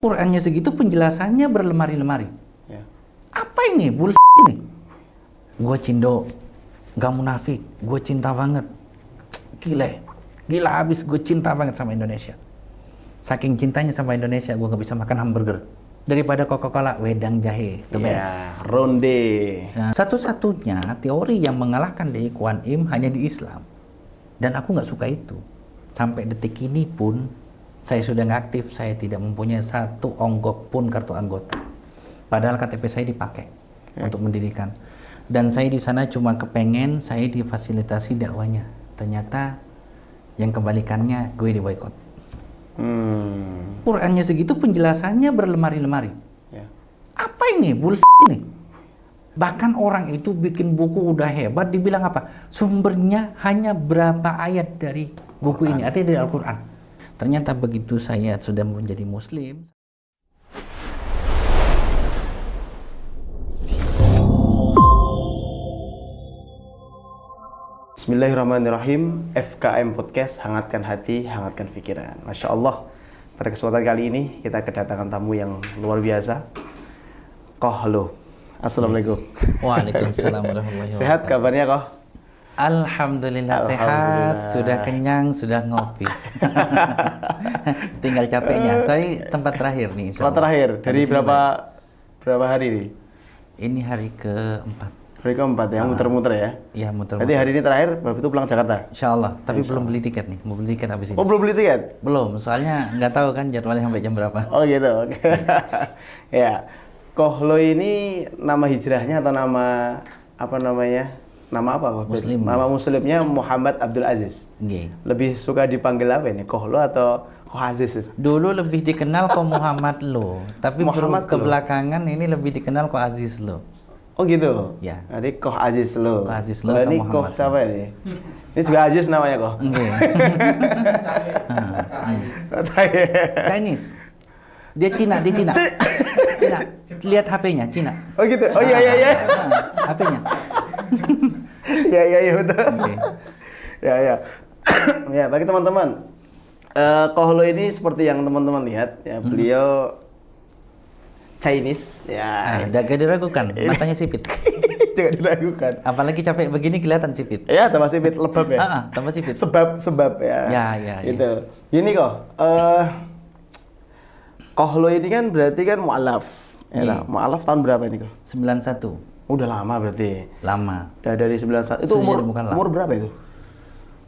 Qurannya segitu, penjelasannya berlemari-lemari. Ya. Apa ini? Bullshit ini. Gue cindo, gak munafik, gue cinta banget. Gila abis, gue cinta banget sama Indonesia. Saking cintanya sama Indonesia, gue gak bisa makan hamburger. Daripada Coca-Cola, wedang jahe, the best. Ronde. Nah, satu-satunya teori yang mengalahkan dari Kuan Im hanya di Islam. Dan aku nggak suka itu. Sampai detik ini pun, saya sudah nggak aktif, saya tidak mempunyai satu onggok pun kartu anggota. Padahal KTP saya dipakai untuk mendirikan. Dan saya di sana cuma kepengen saya difasilitasi dakwanya. Ternyata yang kebalikannya gue diboikot. Qurannya segitu, penjelasannya berlemari-lemari. Ya. Apa ini? Bullshit ini. Bahkan orang itu bikin buku udah hebat, dibilang apa? Sumbernya hanya berapa ayat dari buku ini, artinya dari Al-Quran. Ternyata begitu saya sudah menjadi Muslim. Bismillahirrahmanirrahim. FKM Podcast, hangatkan hati, hangatkan pikiran. Masya Allah, pada kesempatan kali ini kita kedatangan tamu yang luar biasa. Kohlo. Assalamualaikum. Waalaikumsalam warahmatullahi wabarakatuh. Sehat kabarnya Koh? Alhamdulillah sehat, sudah kenyang, sudah ngopi. Tinggal capeknya. Saya tempat terakhir nih. Tempat terakhir, dari berapa hari nih? Ini hari keempat. Hari keempat ya, muter-muter ya? Iya, muter-muter. Jadi hari ini terakhir, baru itu pulang Jakarta? Insya Allah, tapi belum beli tiket nih. Mau beli tiket habis ini. Oh, belum beli tiket? Belum, soalnya nggak tahu kan jadwalnya sampai jam berapa. Oh gitu, oke. Ya, Kohlo ini nama hijrahnya atau nama apa namanya? Nama apa Koh? Muslim. Nama muslimnya Muhammad Abdul Aziz. Nggih. Lebih suka dipanggil apa ini? Kohlo atau Koh Aziz? Dulu lebih dikenal Ko Muhammad Lo, tapi Muhammad Lo. kebelakangan ini lebih dikenal Ko Aziz Lo. Oh gitu? Ya. Jadi Koh Aziz Lo. Koh Aziz Lo Kalau atau ini Muhammad Koh siapa ini? Ini juga Aziz namanya Koh? Nggih. Saya. Chinese. Dia Cina. Cina. Lihat HP-nya, Cina. Oh gitu? Oh iya. HP-nya. Iya betul. Oke. Ya. Ya, bagi teman-teman, Kohlo ini seperti yang teman-teman lihat, ya beliau Chinese, ya. Jangan diragukan, matanya sipit. Jangan diragukan. Apalagi capek begini kelihatan sipit. Ya, tambah sipit, lebab ya. Tambah sipit. Sebab ya. Ya. Gitu. Gini kok, Kohlo ini kan berarti kan mu'alaf. Ya, Iya. mu'alaf tahun berapa ini kok? 91. Udah lama berarti. Lama. Udah dari 91. Itu Sudah bukan lama. umur berapa itu?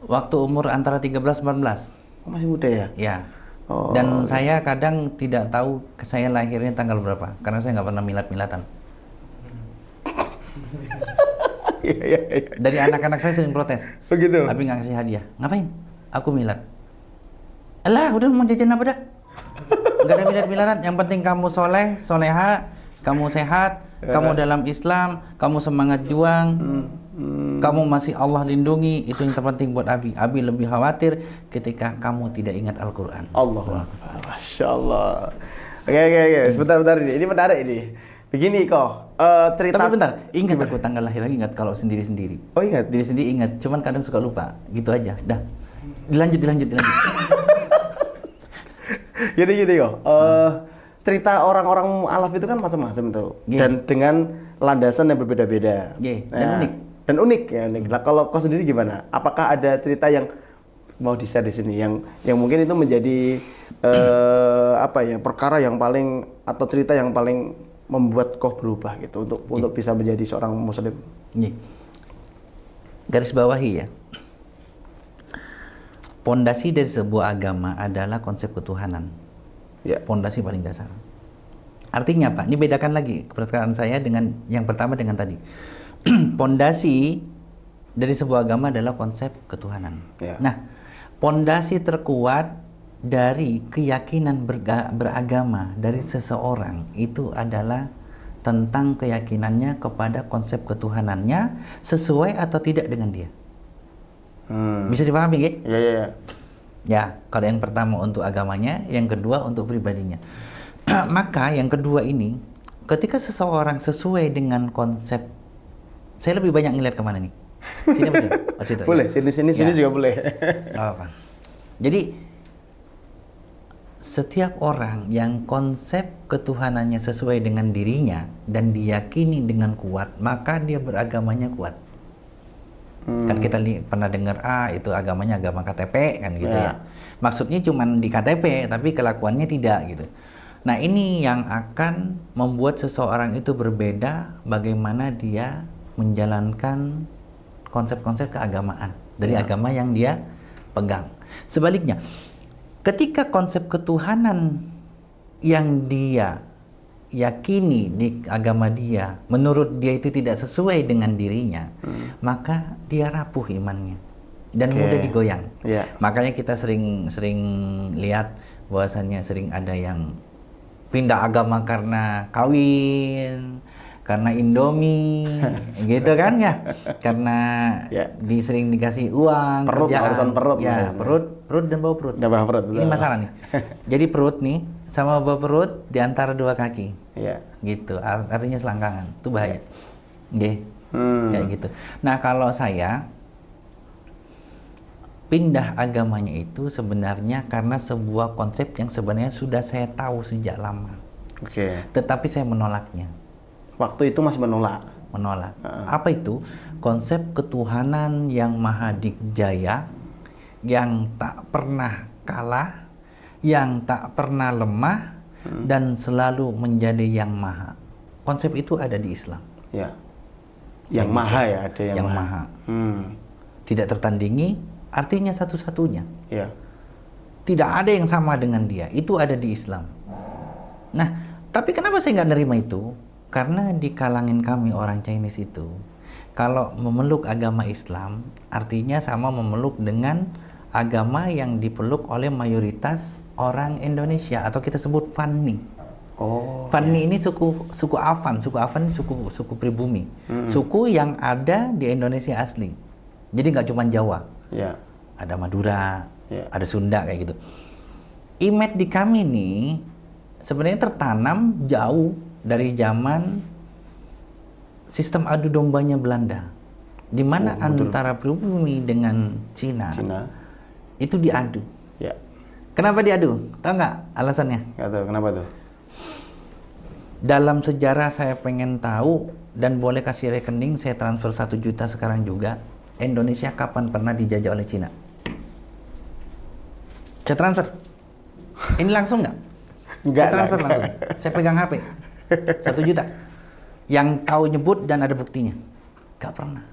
Waktu umur antara 13-14. Oh, masih muda ya? Ya. Oh. Dan saya kadang tidak tahu saya lahirnya tanggal berapa, karena saya nggak pernah milad-milatan. Iya. Dari anak-anak saya sering protes. Begitu. Abi nggak kasih hadiah. Ngapain? Aku milad. Alah, udah mau jajan apa dah? Nggak ada milad-miladan. Yang penting kamu soleh, soleha, kamu sehat, kamu dalam Islam, kamu semangat juang, kamu masih Allah lindungi. Itu yang terpenting buat Abi. Abi lebih khawatir ketika kamu tidak ingat Al-Quran. Allah, Masya Allah. Oke. Sebentar ini. Ini menarik ini. Begini kok, cerita. Tapi bentar, ingat aku tanggal lahir lagi, ingat kalau sendiri-sendiri. Oh ingat? Diri sendiri ingat, cuman kadang suka lupa. Gitu aja, dah. Dilanjut. Gini kok, cerita orang-orang mu'alaf itu kan macam-macam tuh. Yeah. Dan dengan landasan yang berbeda-beda. Yeah. Dan unik. Dan unik ya. Nah, kalau kau sendiri gimana? Apakah ada cerita yang mau di-share di sini yang mungkin itu menjadi perkara yang paling atau cerita yang paling membuat kau berubah gitu untuk bisa menjadi seorang muslim? Nih. Garis bawahi ya. Pondasi dari sebuah agama adalah konsep ketuhanan. Ya. Pondasi paling dasar. Artinya apa? Ini bedakan lagi perkataan saya dengan yang pertama dengan tadi. Pondasi dari sebuah agama adalah konsep ketuhanan. Ya. Nah, pondasi terkuat dari keyakinan beragama dari seseorang itu adalah tentang keyakinannya kepada konsep ketuhanannya sesuai atau tidak dengan dia. Bisa dipahami ya? Iya. Ya, kalau yang pertama untuk agamanya, yang kedua untuk pribadinya. Maka yang kedua ini, ketika seseorang sesuai dengan konsep, saya lebih banyak ngeliat kemana nih? Sini apa sini? Oh, situ, Boleh, ya. sini juga boleh. Gak apa-apa. Jadi setiap orang yang konsep ketuhanannya sesuai dengan dirinya dan diyakini dengan kuat, maka dia beragamanya kuat. Kan kita pernah dengar itu agamanya agama KTP kan gitu ya. Maksudnya cuma di KTP tapi kelakuannya tidak gitu. Nah, ini yang akan membuat seseorang itu berbeda bagaimana dia menjalankan konsep-konsep keagamaan dari agama yang dia pegang. Sebaliknya, ketika konsep ketuhanan yang dia yakini di agama dia, menurut dia itu tidak sesuai dengan dirinya, maka dia rapuh imannya dan mudah digoyang. Makanya kita sering lihat bahwasannya sering ada yang pindah agama karena kawin, karena Indomie, gitu kan ya, karena sering dikasih uang, perut, urusan perut, ya perut dan bau perut. Perut. Ini masalah nih. Jadi perut nih sama bau perut di antara dua kaki, gitu. Artinya selangkangan, itu bahaya. Kayak gitu. Nah, kalau saya pindah agamanya itu sebenarnya karena sebuah konsep yang sebenarnya sudah saya tahu sejak lama. Tetapi saya menolaknya. Waktu itu masih menolak. Apa itu? Konsep ketuhanan yang maha dikjaya, yang tak pernah kalah, yang tak pernah lemah, dan selalu menjadi yang maha. Konsep itu ada di Islam. Yang maha ya, ada yang maha. Tidak tertandingi, artinya satu-satunya. Tidak ada yang sama dengan dia. Itu ada di Islam. Nah, tapi kenapa saya nggak nerima itu? Karena di kalangan kami orang Chinese itu, kalau memeluk agama Islam, artinya sama memeluk dengan agama yang dipeluk oleh mayoritas orang Indonesia, atau kita sebut Fanni. Fanni ini suku Afan. Suku Afan ini suku pribumi. Suku yang ada di Indonesia asli. Jadi nggak cuma Jawa. Ada Madura, ada Sunda kayak gitu. Image di kami nih sebenarnya tertanam jauh dari zaman sistem adu dombanya Belanda, di mana antara pribumi dengan Cina itu diadu. Kenapa diadu? Tahu nggak alasannya? Nggak tahu. Kenapa tuh? Dalam sejarah saya pengen tahu dan boleh kasih rekening, saya transfer 1 juta sekarang juga. Indonesia kapan pernah dijajah oleh Cina? Saya transfer. Ini langsung nggak? Enggak. Saya transfer langsung. Saya pegang HP. 1 juta. Yang tahu nyebut dan ada buktinya. Gak pernah.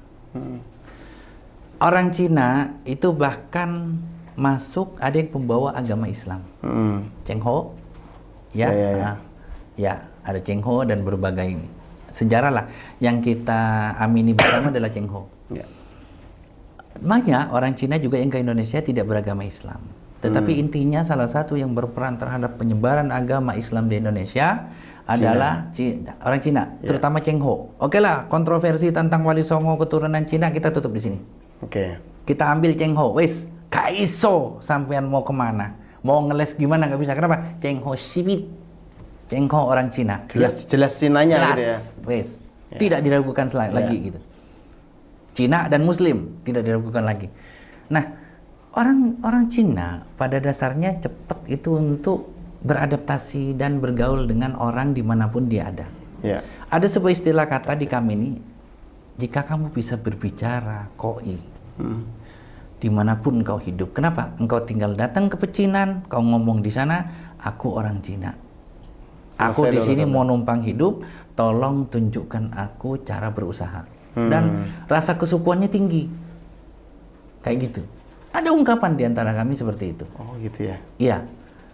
Orang Cina itu bahkan masuk, ada yang pembawa agama Islam. Cheng Ho. Ada Cheng Ho dan berbagai sejarah lah. Yang kita amini bersama adalah Cheng Ho. Banyak orang Cina juga yang ke Indonesia tidak beragama Islam. Tetapi intinya salah satu yang berperan terhadap penyebaran agama Islam di Indonesia adalah orang Cina, terutama Cheng Ho. Oke lah, kontroversi tentang Wali Songo keturunan Cina kita tutup di sini. Kita ambil Cheng Ho, wes, kaiso sampean mau kemana? Mau ngeles gimana nggak bisa? Kenapa? Cheng Ho sipit. Cheng Ho orang Cina. Jelas Cinanya jelas, gitu ya. Wes, tidak diragukan lagi gitu. Cina dan Muslim tidak diragukan lagi. Nah, orang Cina pada dasarnya cepat itu untuk beradaptasi dan bergaul dengan orang dimanapun dia ada. Ada sebuah istilah kata di kami ini, jika kamu bisa berbicara koi, dimanapun kau hidup. Kenapa? Engkau tinggal datang ke pecinan, kau ngomong di sana, aku orang Cina. Aku di sini mau numpang hidup, tolong tunjukkan aku cara berusaha. Dan rasa kesukuannya tinggi. Kayak gitu. Ada ungkapan di antara kami seperti itu. Oh gitu ya? Iya.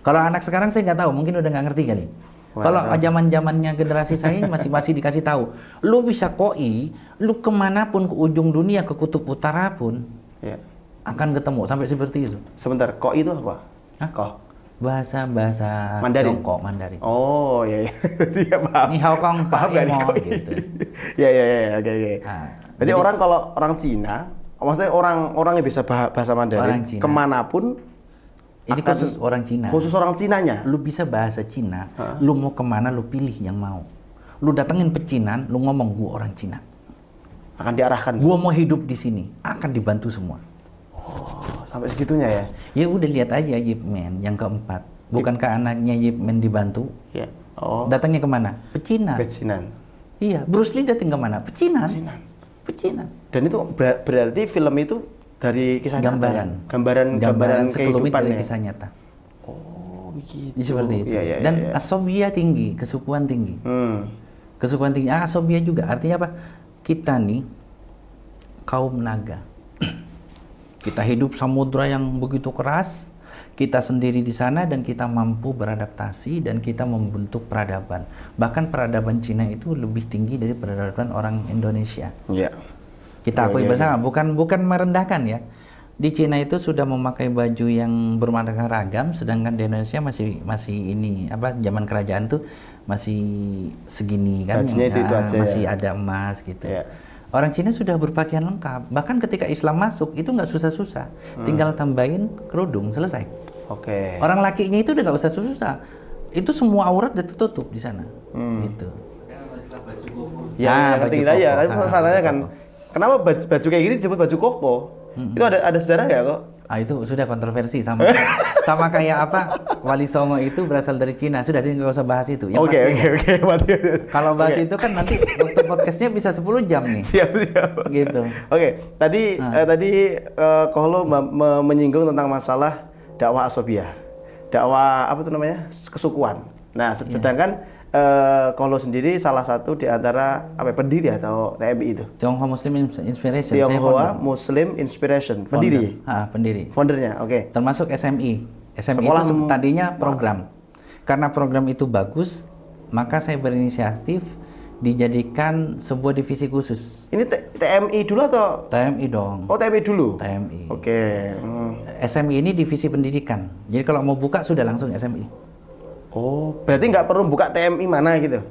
Kalau anak sekarang saya nggak tahu, mungkin udah nggak ngerti kali. Kalau zaman-zamannya generasi saya masih dikasih tahu, lu bisa koi, lu kemanapun, ke ujung dunia, ke kutub utara pun, akan ketemu, sampai seperti itu. Sebentar, koi itu apa? Koh? Bahasa Mandarin? Tiongkok, Mandarin. Oh iya. Iya paham. Ni hao kong paham gak nih koi? gitu. Iya, oke. Jadi orang kalau orang Cina, maksudnya orang yang bisa bahasa Mandarin, kemanapun, ini khusus orang Cina. Khusus orang Cinanya. Lu bisa bahasa Cina, lu mau kemana lu pilih yang mau. Lu datengin pecinan, lu ngomong gua orang Cina. Akan diarahkan. Gua mau hidup di sini, akan dibantu semua. Oh, sampai segitunya ya? Ya udah lihat aja Yip Man yang keempat. Bukankah anaknya Yip Man dibantu? Ya. Oh. Datangnya kemana? Pecinan. Pecinan. Iya, Bruce Lee datang kemana? Pecinan. Pecinan. Pecinan. Dan itu berarti film itu dari kisah Gambaran. nyata, ya? Gambaran sekelumit dari kehidupannya. kisah nyata. Oh, begitu. Jadi seperti itu. Iya, iya, Dan iya. asobia tinggi, kesukuan tinggi. Kesukuan tinggi. Asobia juga. Artinya apa? Kita nih kaum naga. Kita hidup samudra yang begitu keras. Kita sendiri di sana dan kita mampu beradaptasi dan kita membentuk peradaban. Bahkan peradaban Cina itu lebih tinggi dari peradaban orang Indonesia. Iya. Kita akui Iya, iya, bersama, bukan merendahkan ya. Di Cina itu sudah memakai baju yang beraneka ragam, sedangkan di Indonesia masih ini apa zaman kerajaan tuh masih segini kan, Bajunya itu aja, masih ya. ada emas gitu. Iya. Orang Cina sudah berpakaian lengkap. Bahkan ketika Islam masuk itu nggak susah-susah, tinggal tambahin kerudung selesai. Oke. Orang lakinya itu udah nggak usah susah. Itu semua aurat udah tertutup di sana. Gitu. Ya, baju tinggal ya. koko. Tapi masalahnya kan, kenapa baju kayak gini disebut baju koko? Itu ada sejarah ya kok? Itu sudah kontroversi sama sama kayak apa Wali Songo itu berasal dari Cina. Sudah nggak usah bahas itu. Yang Oke. kalau bahas itu kan nanti waktu podcastnya bisa 10 jam nih. Siap. Gitu. Oke, tadi Kohlo menyinggung tentang masalah dakwah asobia, dakwah apa itu namanya kesukuan. Nah, sedangkan Kohlo sendiri salah satu di antara pendiri atau TMI itu. Tionghoa Muslim Inspiration. Tionghoa Muslim Inspiration, pendiri. Pendiri. Foundernya, oke. Termasuk SMI. SMI Sekolah itu tadinya program. Karena program itu bagus, maka saya berinisiatif dijadikan sebuah divisi khusus. Ini TMI dulu atau? TMI dong. Oh, TMI dulu. TMI. Oke. SMI ini divisi pendidikan. Jadi kalau mau buka sudah langsung SMI. Oh, berarti nggak perlu buka TMI mana gitu?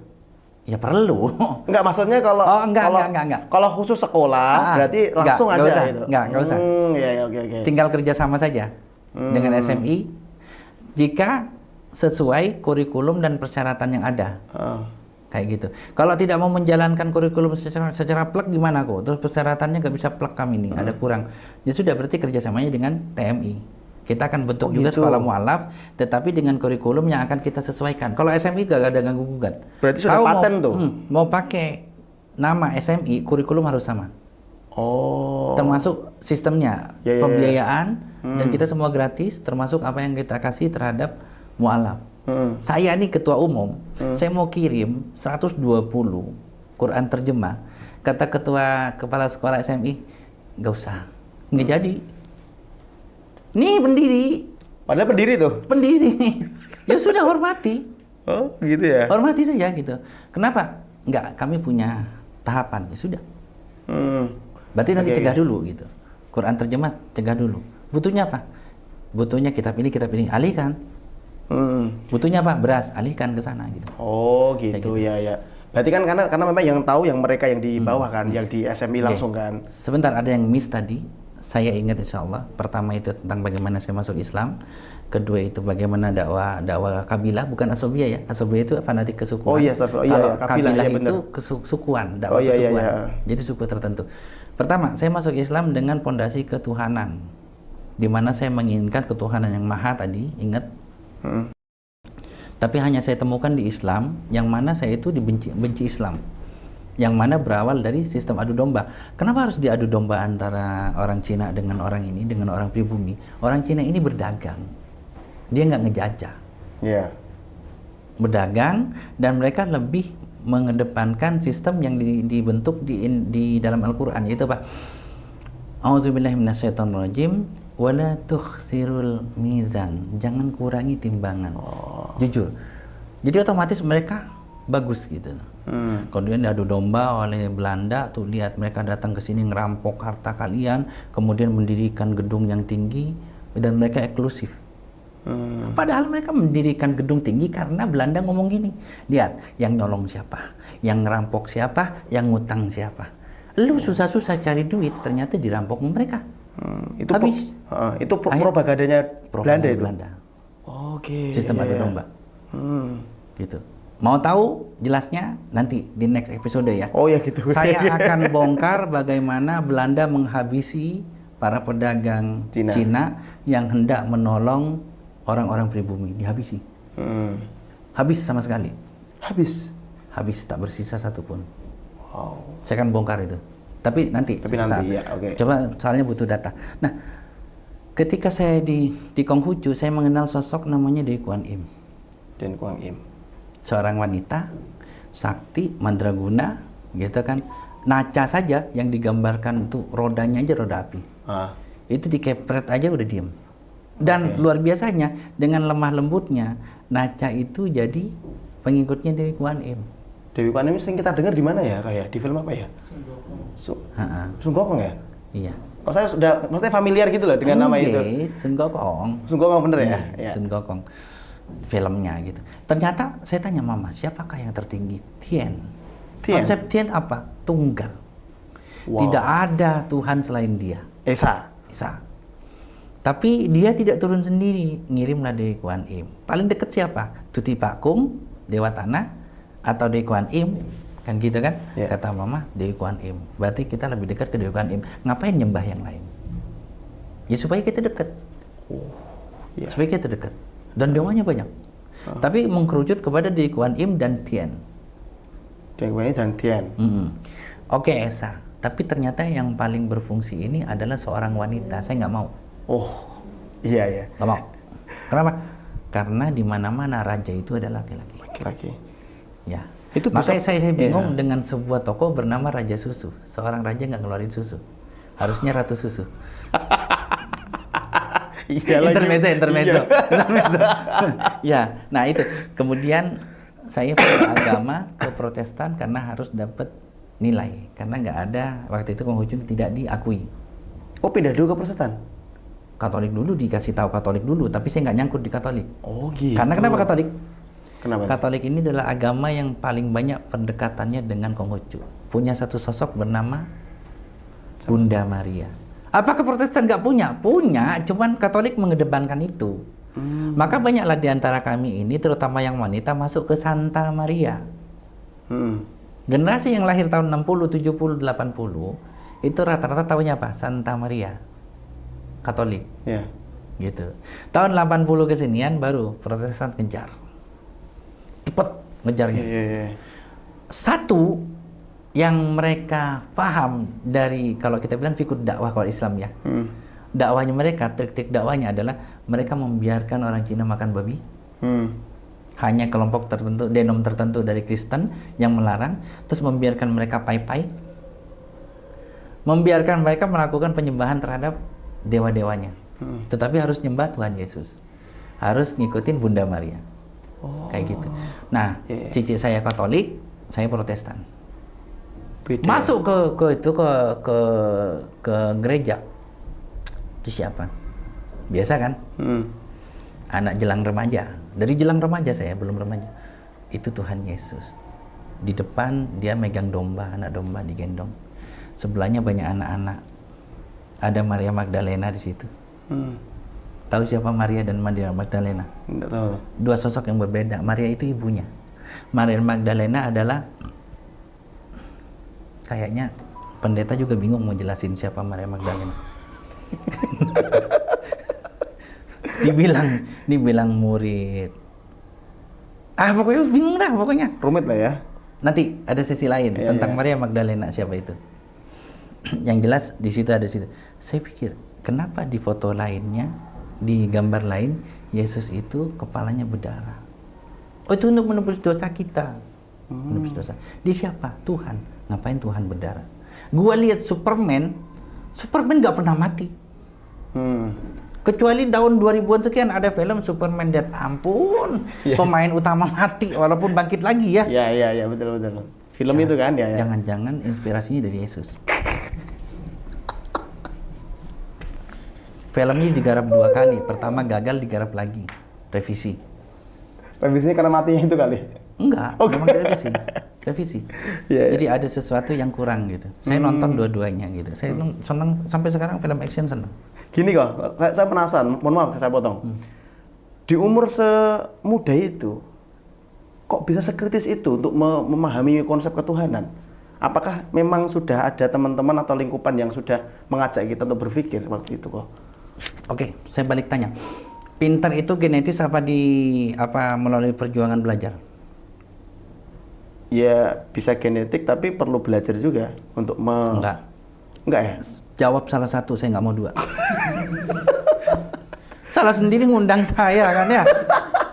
Ya perlu. Enggak, maksudnya kalau enggak. Kalau khusus sekolah berarti langsung enggak aja usah, gitu. Enggak usah. Iya, oke. Tinggal kerjasama saja dengan SMI jika sesuai kurikulum dan persyaratan yang ada. Kayak gitu. Kalau tidak mau menjalankan kurikulum secara plek gimana kok? Terus persyaratannya nggak bisa plek kami nih, ada kurang. Ya sudah, berarti kerjasamanya dengan TMI. Kita akan bentuk juga gitu. sekolah mualaf, tetapi dengan kurikulum yang akan kita sesuaikan. Kalau SMI gak ada ganggu gugat. Berarti sudah paten tuh. Mau pakai nama SMI, kurikulum harus sama. Oh. Termasuk sistemnya, pembiayaan, dan kita semua gratis, termasuk apa yang kita kasih terhadap mualaf. Saya nih ketua umum, saya mau kirim 120 Quran terjemah. Kata kepala sekolah SMI, nggak usah, nggak jadi. Nih pendiri. Padahal pendiri tuh. Pendiri. Ya sudah, hormati. Oh, gitu ya. Hormati saja gitu. Kenapa? Enggak, kami punya tahapan. Ya sudah. Berarti nanti cegah dulu gitu. Quran terjemah cegah dulu. Butuhnya apa? Butuhnya kitab ini, alihkan. Butuhnya apa? Beras, alihkan ke sana gitu. Oh, gitu, gitu. ya. Berarti kan karena memang yang tahu yang mereka yang di bawah kan, yang di SMI langsung kan. Sebentar, ada yang miss tadi. Saya ingat insya Allah. Pertama itu tentang bagaimana saya masuk Islam. Kedua itu bagaimana dakwah kabilah, bukan asobia ya. Asobia itu fanatik kesukuan. Oh iya, Kalau kabilah ya, itu bener. kesukuan, dakwah kesukuan. Iya. Jadi suku tertentu. Pertama, saya masuk Islam dengan pondasi ketuhanan, di mana saya menginginkan ketuhanan yang maha tadi, ingat. Tapi hanya saya temukan di Islam, yang mana saya itu benci Islam, yang mana berawal dari sistem adu domba. Kenapa harus diadu domba antara orang Cina dengan orang ini, dengan orang pribumi? Orang Cina ini berdagang, dia nggak ngejajah. Iya. Berdagang, dan mereka lebih mengedepankan sistem yang dibentuk di dalam Al-Quran, yaitu apa? A'udzubillahi minasyaitonirrajim, wala tukhsirul mizan, jangan kurangi timbangan. Jujur. Jadi otomatis mereka bagus gitu. Kemudian diadu domba oleh Belanda, tuh lihat mereka datang ke sini ngerampok harta kalian, kemudian mendirikan gedung yang tinggi, dan mereka eksklusif. Padahal mereka mendirikan gedung tinggi karena Belanda ngomong gini, lihat yang nyolong siapa, yang ngerampok siapa, yang ngutang siapa. Lu susah-susah cari duit, ternyata dirampok mereka. Itu habis. Itu propagandanya Belanda itu. Oke. Sistem adu domba. Gitu. Mau tahu jelasnya nanti di next episode ya. Oh ya gitu. Saya akan bongkar bagaimana Belanda menghabisi para pedagang Cina yang hendak menolong orang-orang pribumi dihabisi. Hmm. Habis sama sekali. Habis. Habis, tak bersisa satupun. Wow. Saya akan bongkar itu. Tapi nanti, Tapi suatu nanti, saat. ya, oke. Coba, soalnya butuh data. Nah, ketika saya di Konghucu, saya mengenal sosok namanya Dewi Kuan Im. Dan Kuang Im. Seorang wanita, sakti, mandraguna, gitu kan. Naca saja yang digambarkan itu rodanya aja roda api. Ah. Itu dikepret aja udah diem. Dan Oke. luar biasanya, dengan lemah lembutnya, Naca itu jadi pengikutnya Dewi Kuan Im. Dewi Kuan Im yang kita dengar di mana ya, kayak di film apa ya? Ha-ha. Sun Gokong ya? Iya. Kalau saya sudah, maksudnya familiar gitu loh dengan nama itu. Sun Gokong. Sun Gokong bener ya? Iya, Ya. Sun Gokong. Filmnya gitu. Ternyata saya tanya mama, siapakah yang tertinggi? Tien. Tien? Konsep Tien apa? Tunggal. Wow. Tidak ada Tuhan selain dia. Esa. Esa. Tapi dia tidak turun sendiri, ngirimlah Dewi Kuan Im. Paling dekat siapa? Tuti Pakung, Dewa Tanah, atau Dewi Kuan Im, kan gitu kan? Ya. Kata mama, Dewi Kuan Im. Berarti kita lebih dekat ke Dewi Kuan Im. Ngapain nyembah yang lain? Ya supaya kita dekat. Ya. Supaya kita dekat. Dan dewanya banyak. Tapi mengkerucut kepada Dewi Kuan Im dan Tien. Dewi Kuan Im dan Tien. Mm-mm. Oke, Esa. Tapi ternyata yang paling berfungsi ini adalah seorang wanita. Saya nggak mau. Oh, iya ya. Nggak mau. Kenapa? Karena di mana-mana raja itu adalah laki-laki. Laki-laki. Ya. Itu Makanya bisa- saya bingung iya. dengan sebuah toko bernama Raja Susu. Seorang raja nggak ngeluarin susu. Harusnya Ratu Susu. Iya lagi. Intermezzo. Iya. Intermezzo. Ya, nah itu. Kemudian saya pindah agama ke Protestan karena harus dapat nilai. Karena nggak ada, waktu itu Konghucu tidak diakui. Oh, pindah dulu ke Protestan? Katolik dulu dikasih tahu Katolik dulu, tapi saya nggak nyangkut di Katolik. Oh gitu. Karena kenapa Katolik? Kenapa? Katolik ini adalah agama yang paling banyak pendekatannya dengan Konghucu. Punya satu sosok bernama Bunda Maria. Apakah Protestan nggak punya? Punya, cuman Katolik mengedepankan itu. Maka banyaklah di antara kami ini, terutama yang wanita, masuk ke Santa Maria. Hmm. Generasi yang lahir tahun 60, 70, 80, itu rata-rata tahunya apa? Santa Maria. Katolik. Ya. Gitu. Tahun 80 kesinian baru Protestan kejar. Cepet ngejarnya. Iya, iya. Satu yang mereka paham dari, kalau kita bilang fikih dakwah kalau Islam ya. Dakwahnya mereka, trik-trik dakwahnya adalah mereka membiarkan orang Cina makan babi. Hanya kelompok tertentu, denom tertentu dari Kristen yang melarang, terus membiarkan mereka pai-pai. Membiarkan mereka melakukan penyembahan terhadap dewa-dewanya. Tetapi harus nyembah Tuhan Yesus. Harus ngikutin Bunda Maria. Kayak gitu. Nah, Iya. cici saya Katolik, saya Protestan. Beda. Masuk ke gereja. Itu siapa? Biasa kan? Anak jelang remaja. Dari jelang remaja saya, belum remaja. Itu Tuhan Yesus. Di depan dia megang domba, anak domba digendong. Sebelahnya banyak anak-anak. Ada Maria Magdalena di situ. Tahu siapa Maria dan Maria Magdalena? Enggak tahu. Dua sosok yang berbeda. Maria itu ibunya. Maria Magdalena adalah, kayaknya pendeta juga bingung mau jelasin siapa Maria Magdalena. dibilang murid. Pokoknya bingung dah pokoknya. Rumit lah ya. Nanti ada sesi lain Iya, tentang iya. Maria Magdalena siapa itu. Yang jelas di situ ada situ. Saya pikir, kenapa di foto lainnya, di gambar lain, Yesus itu kepalanya berdarah. Oh, itu untuk menebus dosa kita. Menebus dosa. Dia siapa? Tuhan. Ngapain Tuhan berdarah? Gua lihat Superman nggak pernah mati. Kecuali tahun 2000-an sekian ada film Superman, dan ampun, Iya. pemain utama mati walaupun bangkit lagi ya. Iya, betul. Film itu kan ya. Jangan-jangan inspirasinya dari Yesus. Filmnya digarap 2 kali. Pertama gagal, digarap lagi. Revisi. Revisinya karena matinya itu kali. Enggak, Oh, memang revisi. Revisi. Iya, Jadi ada sesuatu yang kurang gitu. Saya nonton dua-duanya gitu. Saya senang sampai sekarang film action senang. Gini kok, saya penasaran, mohon maaf saya potong. Di umur semuda itu, kok bisa sekritis itu untuk memahami konsep ketuhanan? Apakah memang sudah ada teman-teman atau lingkupan yang sudah mengajak kita untuk berpikir waktu itu kok? Oke, saya balik tanya. Pintar itu genetis apa melalui perjuangan belajar? Ya bisa genetik tapi perlu belajar juga untuk Enggak. Enggak ya? Jawab salah satu, saya nggak mau dua. Salah sendiri ngundang saya kan ya.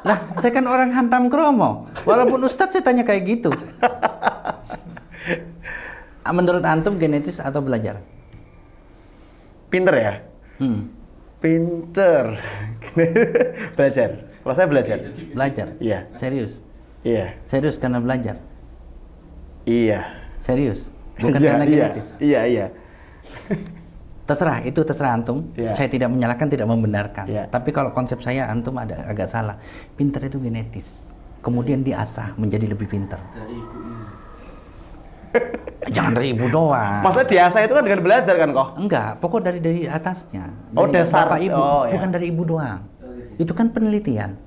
Lah, saya kan orang hantam kromo. Walaupun Ustadz saya tanya kayak gitu. Menurut antum genetis atau belajar? Pinter ya? Pinter. Belajar. Kalau saya belajar. Belajar? Iya. Serius? Iya. Serius karena belajar? Iya. Serius? Bukan Iya, karena iya. genetis? Iya. Terserah, itu terserah antum. Iya. Saya tidak menyalahkan, tidak membenarkan. Iya. Tapi kalau konsep saya antum ada agak salah. Pintar itu genetis. Kemudian diasah menjadi lebih pintar. Jangan dari ibu doang. Maksudnya diasah itu kan dengan belajar kan kok? Enggak, pokok dari atasnya. Oh, Dari dasar. bapak ibu, Oh, bukan ya. dari ibu doang. Itu kan penelitian.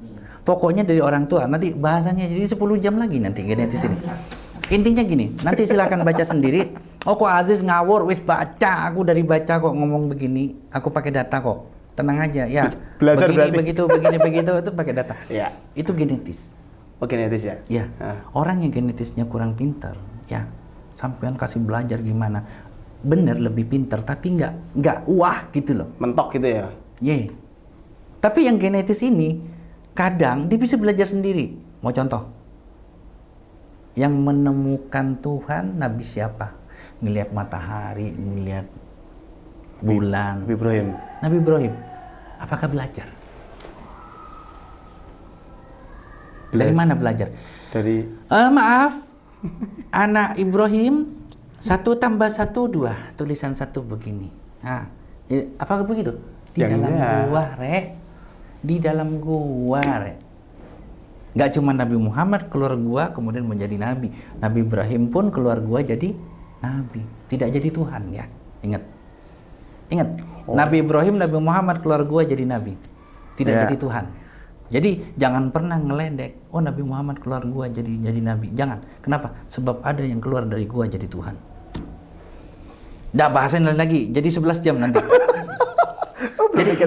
Pokoknya dari orang tua. Nanti bahasanya jadi 10 jam lagi nanti genetis ini. Intinya gini, nanti silakan baca sendiri. Oh kok Aziz ngawur, wis baca, aku dari baca kok ngomong begini, aku pakai data kok. Tenang aja, ya. Belajar begini, berarti. begitu itu pakai data. Iya. Itu genetis. Oh genetis ya? Ya. Ah. Orang yang genetisnya kurang pintar, ya. Sampean kasih belajar gimana? Bener lebih pintar, tapi nggak wah gitu loh. Mentok gitu ya? Ye. Tapi yang genetis ini kadang dia bisa belajar sendiri. Mau contoh? Yang menemukan Tuhan Nabi siapa? Ngelihat matahari, ngelihat bulan. Nabi Ibrahim. Nabi Ibrahim. Apakah belajar? Dari mana belajar? Dari Maaf, anak Ibrahim 1 tambah 1 2. Tulisan 1 begini. Nah, apakah begitu? Di Ya, dalam enggak. gua, Rek. Di dalam gua, Rek. Nggak cuma Nabi Muhammad keluar gua kemudian menjadi nabi. Nabi Ibrahim pun keluar gua jadi nabi. Tidak jadi Tuhan ya. Ingat. Nabi Ibrahim, Nabi Muhammad keluar gua jadi nabi. Tidak Ya. jadi Tuhan. Jadi jangan pernah ngeledek. Oh Nabi Muhammad keluar gua jadi nabi. Jangan. Kenapa? Sebab ada yang keluar dari gua jadi Tuhan. Nggak bahasin lagi. Jadi 11 jam nanti. Jadi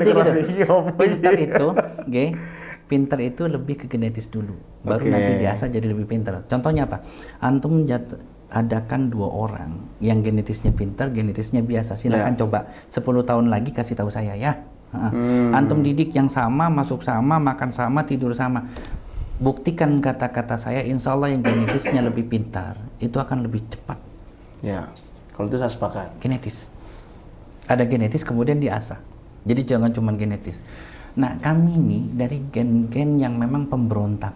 pintar itu lebih ke genetis dulu, baru Oke. nanti diasah jadi lebih pintar. Contohnya apa? Antum adakan 2 orang yang genetisnya pintar, genetisnya biasa. Silahkan coba 10 tahun lagi kasih tahu saya ya. Antum didik yang sama, masuk sama, makan sama, tidur sama. Buktikan kata-kata saya, insya Allah yang genetisnya lebih pintar itu akan lebih cepat. Ya, kalau itu saya sepakat. Genetis. Ada genetis kemudian diasah. Jadi jangan cuma genetis. Nah, kami ini dari gen-gen yang memang pemberontak.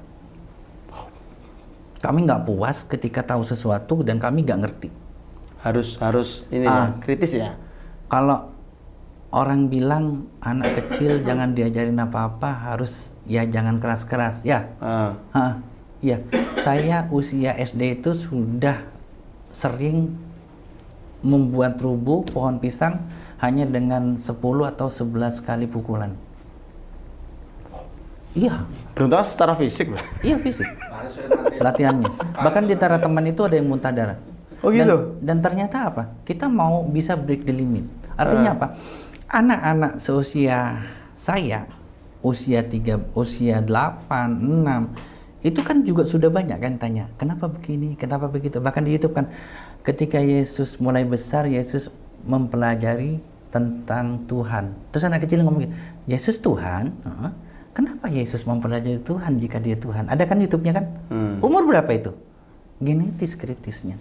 Kami nggak puas ketika tahu sesuatu dan kami nggak ngerti. Harus ini ya, kritis ya. Kalau orang bilang anak kecil jangan diajarin apa-apa, harus ya jangan keras-keras. Ya, ya. Saya usia SD itu sudah sering membuat rubuh pohon pisang hanya dengan 10 atau 11 kali pukulan. Iya. Beruntungnya secara fisik, Bro. Iya fisik. Latihannya. Bahkan di antara teman itu ada yang muntah darah. Oh gitu? Dan ternyata apa? Kita mau bisa break the limit. Artinya apa? Anak-anak seusia saya, usia 8, 6, itu kan juga sudah banyak kan tanya, kenapa begini, kenapa begitu. Bahkan di YouTube kan, ketika Yesus mulai besar, Yesus mempelajari tentang Tuhan. Terus anak kecil ngomong, Yesus Tuhan? Kenapa Yesus mempelajari Tuhan jika dia Tuhan? Ada kan YouTube-nya kan? Umur berapa itu? Genetis kritisnya.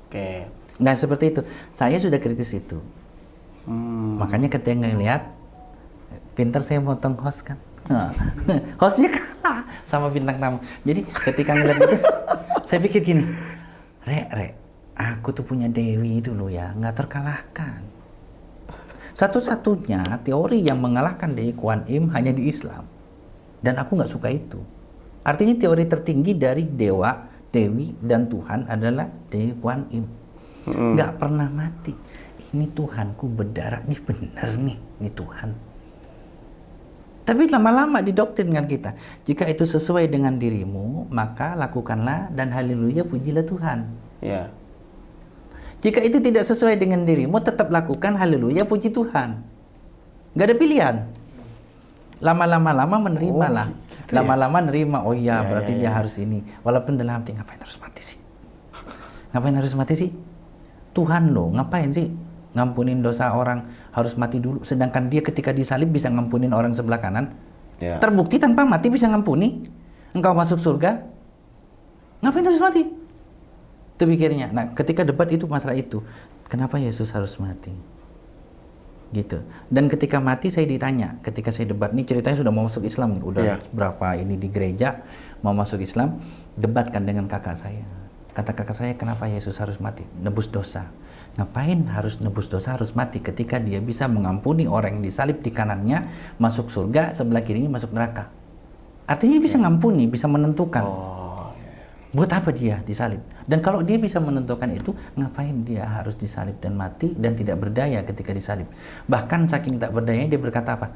Oke. Nah seperti itu. Saya sudah kritis itu. Makanya ketika ngelihat, pintar saya motong host kan. Hostnya kalah sama bintang tamu. Jadi ketika ngelihat itu, saya pikir gini, Rek, aku tuh punya Dewi itu loh ya, nggak terkalahkan. Satu-satunya teori yang mengalahkan Dewi Kuan Im hanya di Islam. Dan aku nggak suka itu. Artinya teori tertinggi dari dewa, dewi, dan Tuhan adalah Dewi Kuan Im. Nggak pernah mati. Ini Tuhanku berdarah, ini benar nih, ini Tuhan. Tapi lama-lama didoktrinkan kita. Jika itu sesuai dengan dirimu, maka lakukanlah dan haleluya pujilah Tuhan. Ya. Jika itu tidak sesuai dengan dirimu, tetap lakukan haleluya puji Tuhan. Nggak ada pilihan. lama menerima lah. Gitu ya? Lama-lama nerima, oh iya Ya, berarti ya, dia ya. harus ini. Walaupun dalam hati, ngapain harus mati sih? Ngapain harus mati sih? Tuhan loh, ngapain sih ngampunin dosa orang harus mati dulu? Sedangkan dia ketika disalib bisa ngampunin orang sebelah kanan. Ya. Terbukti tanpa mati bisa ngampuni. Engkau masuk surga, ngapain harus mati? Itu pikirnya. Nah, ketika debat itu masalah itu, kenapa Yesus harus mati? Gitu. Dan ketika mati saya ditanya, ketika saya debat, ini ceritanya sudah mau masuk Islam, udah berapa ini di gereja mau masuk Islam, debatkan dengan kakak saya. Kata kakak saya, kenapa Yesus harus mati? Nebus dosa. Ngapain harus nebus dosa, harus mati ketika dia bisa mengampuni orang yang disalib di kanannya masuk surga, sebelah kirinya masuk neraka. Artinya bisa ngampuni, bisa menentukan. Buat apa dia disalib? Dan kalau dia bisa menentukan itu, ngapain dia harus disalib dan mati dan tidak berdaya ketika disalib? Bahkan saking tak berdaya dia berkata apa?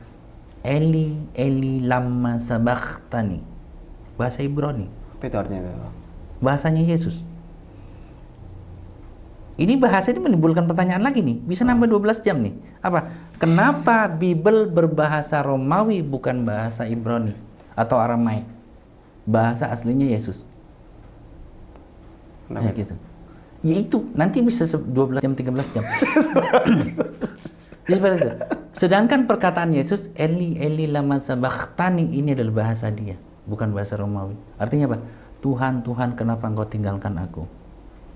Eli, Eli lama sabachthani. Bahasa Ibrani. Apa itu artinya itu? Bahasanya Yesus. Ini bahasa ini menimbulkan pertanyaan lagi nih. Bisa nambah 12 jam nih. Apa? Kenapa Bible berbahasa Romawi bukan bahasa Ibrani atau Aramaik? Bahasa aslinya Yesus. Ya gitu. Ya itu, nanti bisa 12 jam, 13 jam. Jadi seperti itu. Sedangkan perkataan Yesus, Eli, Eli lama sabachthani, ini adalah bahasa dia, bukan bahasa Romawi. Artinya apa? Tuhan, Tuhan, kenapa engkau tinggalkan aku?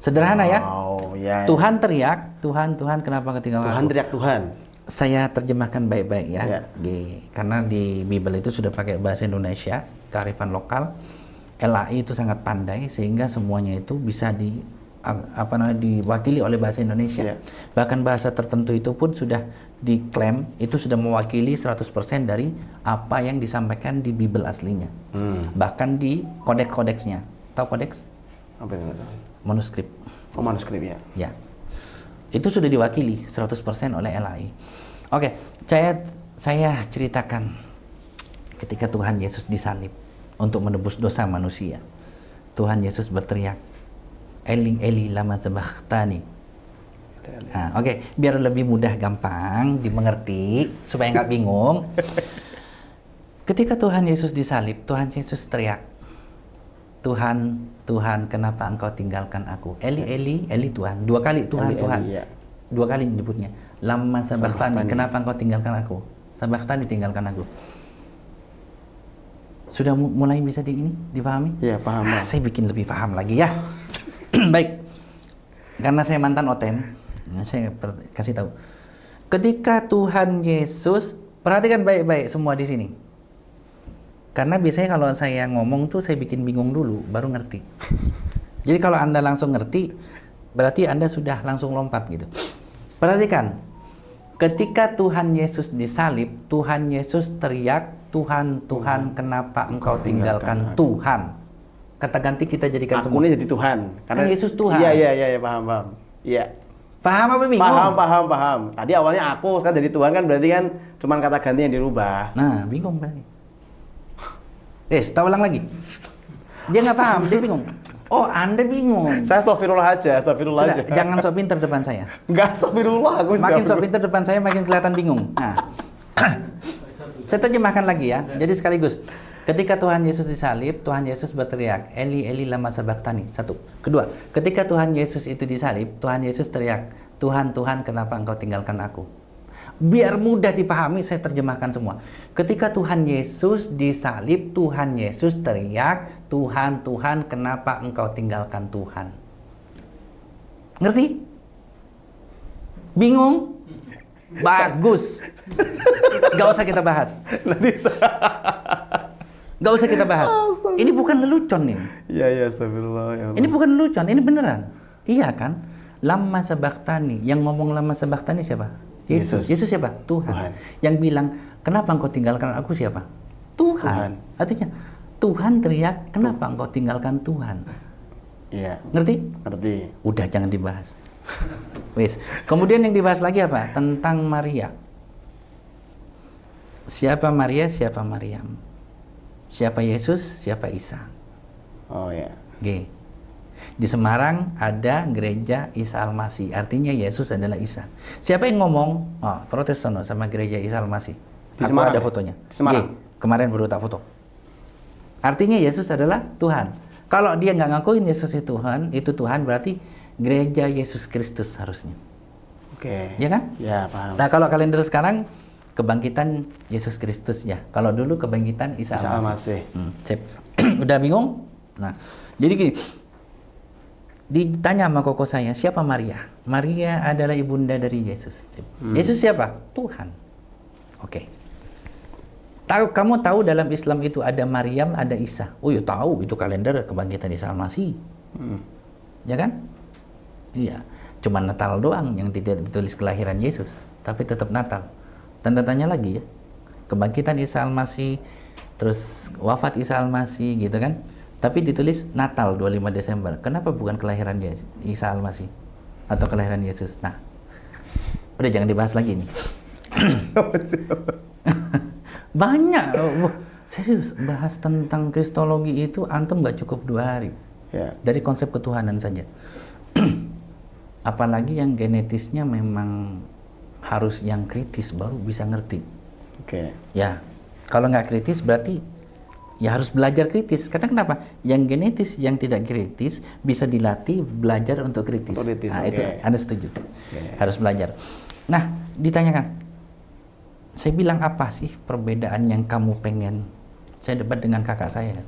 Sederhana ya. Ya. Tuhan teriak, Tuhan, Tuhan, kenapa engkau tinggalkan Tuhan aku? teriak Tuhan. Saya terjemahkan baik-baik ya. Ya. Karena di Bible itu sudah pakai bahasa Indonesia, kearifan lokal. LAI itu sangat pandai sehingga semuanya itu bisa diwakili oleh bahasa Indonesia. Ya. Bahkan bahasa tertentu itu pun sudah diklaim itu sudah mewakili 100% dari apa yang disampaikan di Bible aslinya. Bahkan di kodeks-kodeksnya. Tahu kodeks? Apa itu? Manuskrip. Oh, manuskrip ya. Ya. Itu sudah diwakili 100% oleh LAI. Oke, saya ceritakan ketika Tuhan Yesus disalib untuk menebus dosa manusia. Tuhan Yesus berteriak, Eli, Eli, lama sabachthani. Nah, oke, biar lebih mudah, gampang dimengerti, supaya nggak bingung. Ketika Tuhan Yesus disalib, Tuhan Yesus teriak, Tuhan, Tuhan, kenapa engkau tinggalkan aku? Eli, Eli, Eli Tuhan. 2 kali Tuhan, Eli, Tuhan. Eli, ya. 2 kali menyebutnya. Lama sabachthani, kenapa engkau tinggalkan aku? Sabachthani, tinggalkan aku. Sudah mulai bisa dipahami? Iya, paham. Saya bikin lebih paham lagi ya. Baik. Karena saya mantan Oten, saya kasih tahu. Ketika Tuhan Yesus, perhatikan baik-baik semua di sini. Karena biasanya kalau saya ngomong tuh saya bikin bingung dulu, baru ngerti. Jadi kalau Anda langsung ngerti, berarti Anda sudah langsung lompat gitu. Perhatikan, ketika Tuhan Yesus disalib, Tuhan Yesus teriak, Tuhan, Tuhan, kenapa engkau tinggalkan Tuhan? Kata ganti kita jadikan semua. Akunya jadi Tuhan. Karena Yesus Tuhan. Iya, paham. Iya. Paham apa bingung? Paham. Tadi awalnya aku, sekarang jadi Tuhan kan berarti kan cuman kata ganti yang dirubah. Nah, bingung berarti. Kita ulang lagi. Dia nggak paham, dia bingung. Oh, Anda bingung. Saya astagfirullah aja. Sudah, jangan sok pinter depan saya. Enggak, astagfirullah. Makin sok pinter depan saya, makin kelihatan bingung. Nah, saya terjemahkan lagi ya. Jadi sekaligus. Ketika Tuhan Yesus disalib, Tuhan Yesus berteriak, Eli, Eli, lama sabachthani. 1. Kedua, ketika Tuhan Yesus itu disalib, Tuhan Yesus teriak, Tuhan, Tuhan, kenapa engkau tinggalkan aku? Biar mudah dipahami, saya terjemahkan semua. Ketika Tuhan Yesus disalib, Tuhan Yesus teriak, Tuhan, Tuhan, kenapa engkau tinggalkan Tuhan? Ngerti? Bingung? Bagus. Gak usah kita bahas. Gak usah kita bahas. Ini bukan lelucon ini. Iya, astagfirullah. Ya Allah. Ini bukan lelucon, ini beneran. Iya kan? Lama sabachthani. Yang ngomong lama sabachthani siapa? Yesus. Yesus siapa? Tuhan. Yang bilang, kenapa engkau tinggalkan aku siapa? Tuhan. Artinya, Tuhan teriak, kenapa engkau tinggalkan Tuhan? Iya. Ngerti? Udah, jangan dibahas. Wes. Kemudian yang dibahas lagi apa? Tentang Maria. Siapa Maria, siapa Maryam? Siapa Yesus, siapa Isa? Oh ya. G. Di Semarang ada gereja Isa Al-Masih, artinya Yesus adalah Isa. Siapa yang ngomong? Oh, Protestan sama gereja Isa Al-Masih. Di Aku Semarang ada ya? fotonya. Di Semarang? Ye, kemarin baru tak foto. Artinya Yesus adalah Tuhan. Kalau dia nggak ngakuin Yesus itu Tuhan, berarti gereja Yesus Kristus harusnya. Oke. Ya kan? Ya, paham. Nah, kalau kalender sekarang kebangkitan Yesus Kristus ya. Kalau dulu kebangkitan Isa Isa Al-Masih. Al-Masih. Sip. Udah bingung? Nah, jadi gini. Ditanya sama koko saya, siapa Maria? Maria adalah ibunda dari Yesus. Sip. Yesus siapa? Tuhan. Oke. Kamu tahu dalam Islam itu ada Maryam, ada Isa. Oh ya tahu, itu kalender kebangkitan Isa Al-Masih. Ya kan? Iya. Cuma Natal doang yang tidak ditulis kelahiran Yesus, tapi tetap Natal. Tanda tanya lagi ya. Kebangkitan Isa Al-Masih, terus wafat Isa Al-Masih gitu kan. Tapi ditulis Natal 25 Desember. Kenapa bukan kelahiran Isa Al-Masih atau kelahiran Yesus? Nah, udah jangan dibahas lagi nih. Banyak, serius bahas tentang kristologi itu antum nggak cukup 2 hari. Ya. Dari konsep ketuhanan saja. Apalagi yang genetisnya memang harus yang kritis baru bisa ngerti. Oke. Ya, kalau nggak kritis berarti ya harus belajar kritis. Karena kenapa? Yang genetis, yang tidak kritis bisa dilatih belajar untuk kritis. Nah, itu Anda setuju. Harus belajar. Nah, ditanyakan, saya bilang apa sih perbedaan yang kamu pengen? Saya debat dengan kakak saya.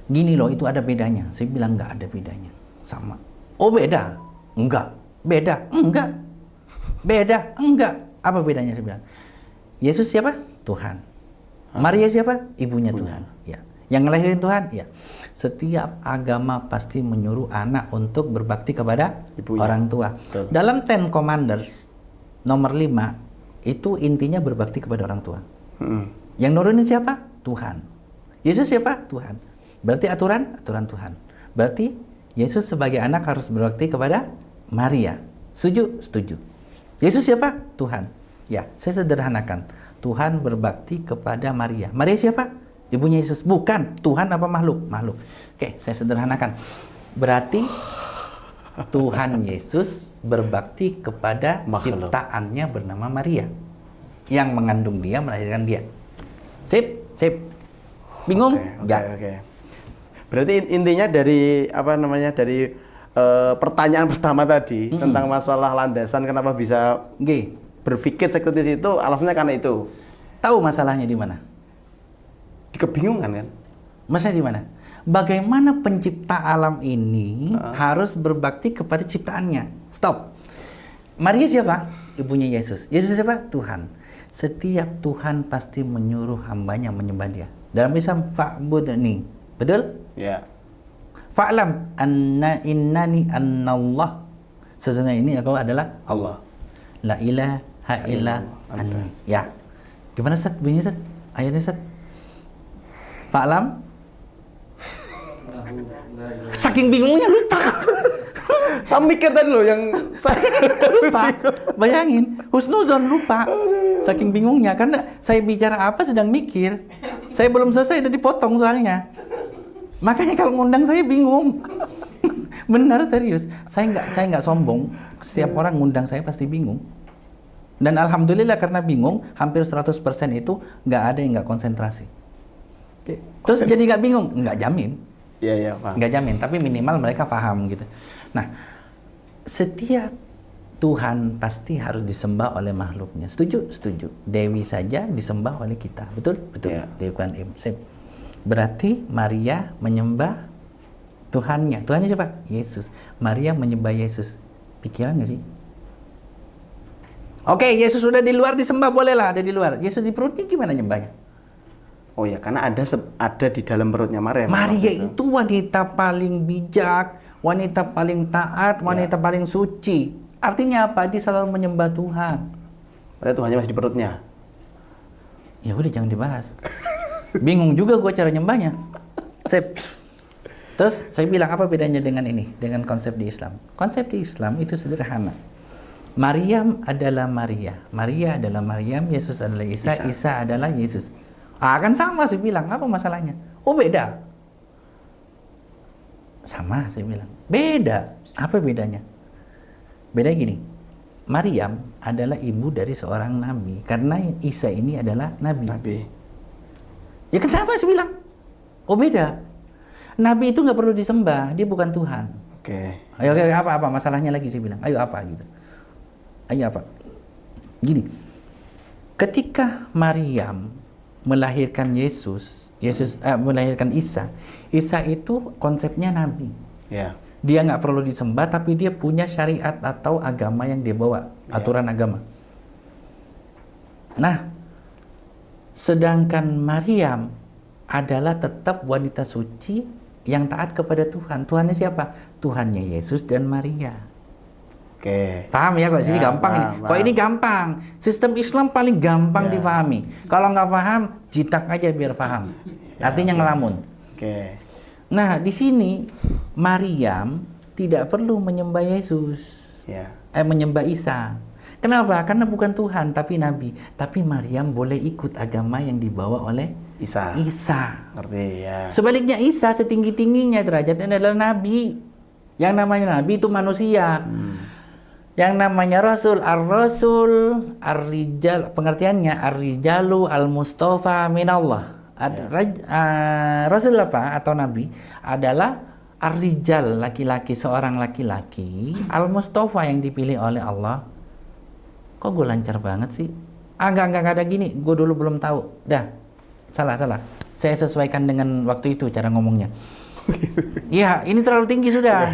Gini loh, itu ada bedanya. Saya bilang nggak ada bedanya. Sama. Oh beda? Enggak. Beda? Enggak. Beda? Enggak. Apa bedanya? Saya bilang. Yesus siapa? Tuhan. Maria siapa? Ibunya Tuhan. Ya. Yang ngelahirin Tuhan? Ya. Setiap agama pasti menyuruh anak untuk berbakti kepada Ibunya. Orang tua. Betul. Dalam Ten Commanders nomor 5 itu intinya berbakti kepada orang tua. Yang nurunin siapa? Tuhan. Yesus siapa? Tuhan. Berarti aturan Tuhan. Berarti Yesus sebagai anak harus berbakti kepada Maria. Setuju? Setuju. Yesus siapa? Tuhan. Ya, saya sederhanakan. Tuhan berbakti kepada Maria. Maria siapa? Ibunya Yesus. Bukan. Tuhan apa makhluk? Makhluk. Oke, saya sederhanakan. Berarti Tuhan Yesus berbakti kepada makhluk ciptaannya bernama Maria. Yang mengandung dia, melahirkan dia. Sip. Bingung? Oke. Berarti intinya dari dari pertanyaan pertama tadi tentang masalah landasan kenapa bisa berpikir sekritis itu, alasannya karena itu. Tahu masalahnya di mana? Di kebingungan kan? Masalahnya di mana? Bagaimana pencipta alam ini harus berbakti kepada ciptaannya? Stop. Maria siapa? Ibunya Yesus. Yesus siapa? Tuhan. Setiap Tuhan pasti menyuruh hambanya menyembah dia. Dalam Islam, fa'budni. Betul? Ya. Fa'lam anna innani annallah. Sesungguhnya ini aku adalah Allah. La ilaha illa anni. Ya. Gimana Ustaz? Bunyinya Ustaz? Ayatnya Ustaz? Fa'lam. Saking bingungnya lupa. Saya mikir tadi loh yang saya lupa. Bayangin, husnuzon lupa. Saking bingungnya karena saya bicara apa sedang mikir. Saya belum selesai udah dipotong soalnya. Makanya kalau ngundang saya bingung. Benar serius. Saya nggak sombong. Setiap orang ngundang saya pasti bingung. Dan alhamdulillah karena bingung, hampir 100% itu nggak ada yang nggak konsentrasi. Terus jadi nggak bingung? Nggak jamin. Iya, paham. Nggak jamin, tapi minimal mereka paham gitu. Nah, setiap Tuhan pasti harus disembah oleh makhluknya. Setuju? Setuju. Dewi saja disembah oleh kita. Betul? Betul. Yeah. Dewi Kuan Im. Berarti Maria menyembah Tuhannya. Tuhannya siapa? Yesus. Maria menyembah Yesus. Pikiran nggak sih? Oke, Yesus sudah di luar disembah, bolehlah ada di luar. Yesus di perutnya gimana nyembahnya? Oh ya, karena ada di dalam perutnya Maria. Maria itu wanita paling bijak, wanita paling taat, wanita paling suci. Artinya apa? Dia selalu menyembah Tuhan. Padahal Tuhannya masih di perutnya. Ya udah jangan dibahas. Bingung juga gue cara nyembahnya. Sip. Terus saya bilang apa bedanya dengan ini, dengan konsep di Islam? Konsep di Islam itu sederhana. Maryam adalah Maria, Maria adalah Maryam, Yesus adalah Isa, Isa adalah Yesus. Kan sama saya bilang, apa masalahnya? Oh beda. Sama saya bilang. Beda. Apa bedanya? Beda gini. Maryam adalah ibu dari seorang nabi karena Isa ini adalah nabi. Nabi. Ya kan sama sih bilang. Oh beda. Nabi itu nggak perlu disembah, dia bukan Tuhan. Oke. Ayo apa masalahnya lagi saya bilang. Ayo apa gitu. Ayo apa? Gini. Ketika Maryam melahirkan melahirkan Isa. Isa itu konsepnya nabi. Ya. Dia nggak perlu disembah, tapi dia punya syariat atau agama yang dia bawa, aturan agama. Nah, sedangkan Maryam adalah tetap wanita suci yang taat kepada Tuhan. Tuhannya siapa? Tuhannya Yesus dan Maria. Oke. Paham ya kok? Sini Ya, gampang ini. paham. Kok ini gampang? Sistem Islam paling gampang difahami. Kalau nggak paham, jitak aja biar paham. Artinya ngelamun. Oke. Nah, di sini Maryam tidak perlu menyembah Yesus, Ya. menyembah Isa. Kenapa? Karena bukan Tuhan, tapi Nabi. Tapi Maryam boleh ikut agama yang dibawa oleh Isa. Isa. Ngerti ya. Sebaliknya Isa setinggi-tingginya derajatnya adalah Nabi. Yang namanya Nabi itu manusia. Yang namanya Rasul, Ar-Rasul, Ar-Rijal, pengertiannya Ar-Rijalu Al-Mustafa Minallah. Rasul apa atau Nabi adalah Ar-Rijal, laki-laki, seorang laki-laki Al-Mustafa yang dipilih oleh Allah. Kok gue lancar banget sih? Enggak ada gini, gue dulu belum tahu. Dah, salah. Saya sesuaikan dengan waktu itu cara ngomongnya. Ya, ini terlalu tinggi sudah.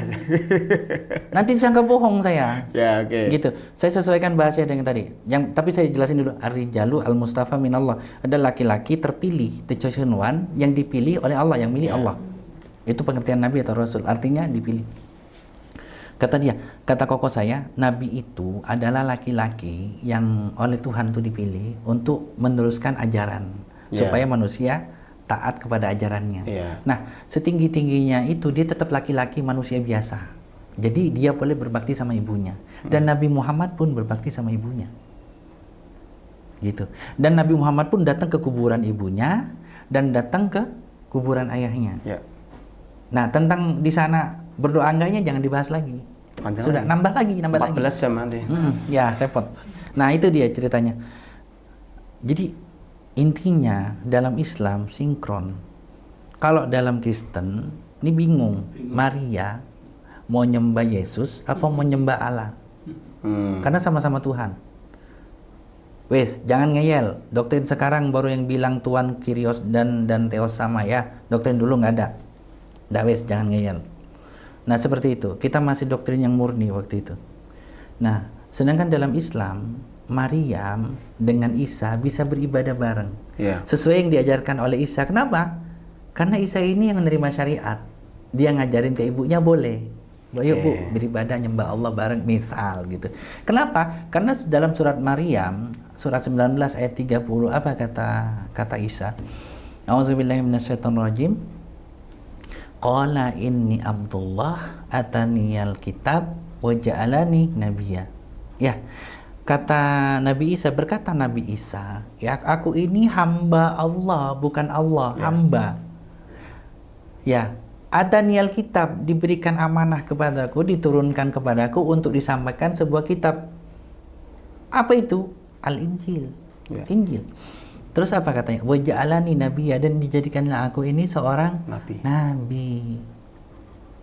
Nanti disangka bohong saya. Ya, oke. Gitu. Saya sesuaikan bahasanya dengan tadi. Tapi saya jelasin dulu. Ar-Rijalu Al-Mustafa Minallah. Ada laki-laki terpilih, the chosen one, yang dipilih oleh Allah, yang milih Allah. Itu pengertian Nabi atau Rasul. Artinya dipilih. Kata koko saya, Nabi itu adalah laki-laki yang oleh Tuhan itu dipilih untuk meneruskan ajaran. Supaya manusia taat kepada ajarannya. Nah, setinggi-tingginya itu dia tetap laki-laki manusia biasa. Jadi dia boleh berbakti sama ibunya. Dan Nabi Muhammad pun berbakti sama ibunya. Gitu. Dan Nabi Muhammad pun datang ke kuburan ibunya dan datang ke kuburan ayahnya. Ya. Nah, tentang di sana berdoa enggaknya jangan dibahas lagi. Panjang Sudah lagi. nambah lagi. 14 jam nanti. Ya, repot. Nah, itu dia ceritanya. Jadi intinya dalam Islam sinkron. Kalau dalam Kristen ini bingung. Maria mau nyembah Yesus apa mau nyembah Allah? Karena sama-sama Tuhan. Wes, jangan ngeyel. Doktrin sekarang baru yang bilang Tuhan Kyrios dan Theos sama ya. Doktrin dulu nggak ada. Dah wes, jangan ngeyel. Nah, seperti itu. Kita masih doktrin yang murni waktu itu. Nah, sedangkan dalam Islam Maryam dengan Isa bisa beribadah bareng. Sesuai yang diajarkan oleh Isa. Kenapa? Karena Isa ini yang menerima syariat. Dia ngajarin ke ibunya boleh. Yuk Bu, beribadah nyembah Allah bareng misal gitu. Kenapa? Karena dalam surat Maryam, surat 19 ayat 30 apa kata Isa? A'udzubillahi minasyaitonirrajim. Qala inni Abdullah ataniyal kitab wa ja'alani nabiyya. Ya. Kata Nabi Isa, berkata Nabi Isa, ya aku ini hamba Allah, bukan Allah, hamba. Ya, adaniyal kitab, diberikan amanah kepadaku, diturunkan kepadaku untuk disampaikan sebuah kitab. Apa itu? Al-Injil. Injil. Terus apa katanya? Wa ja'alani nabiyya, dan dijadikanlah aku ini seorang nabi.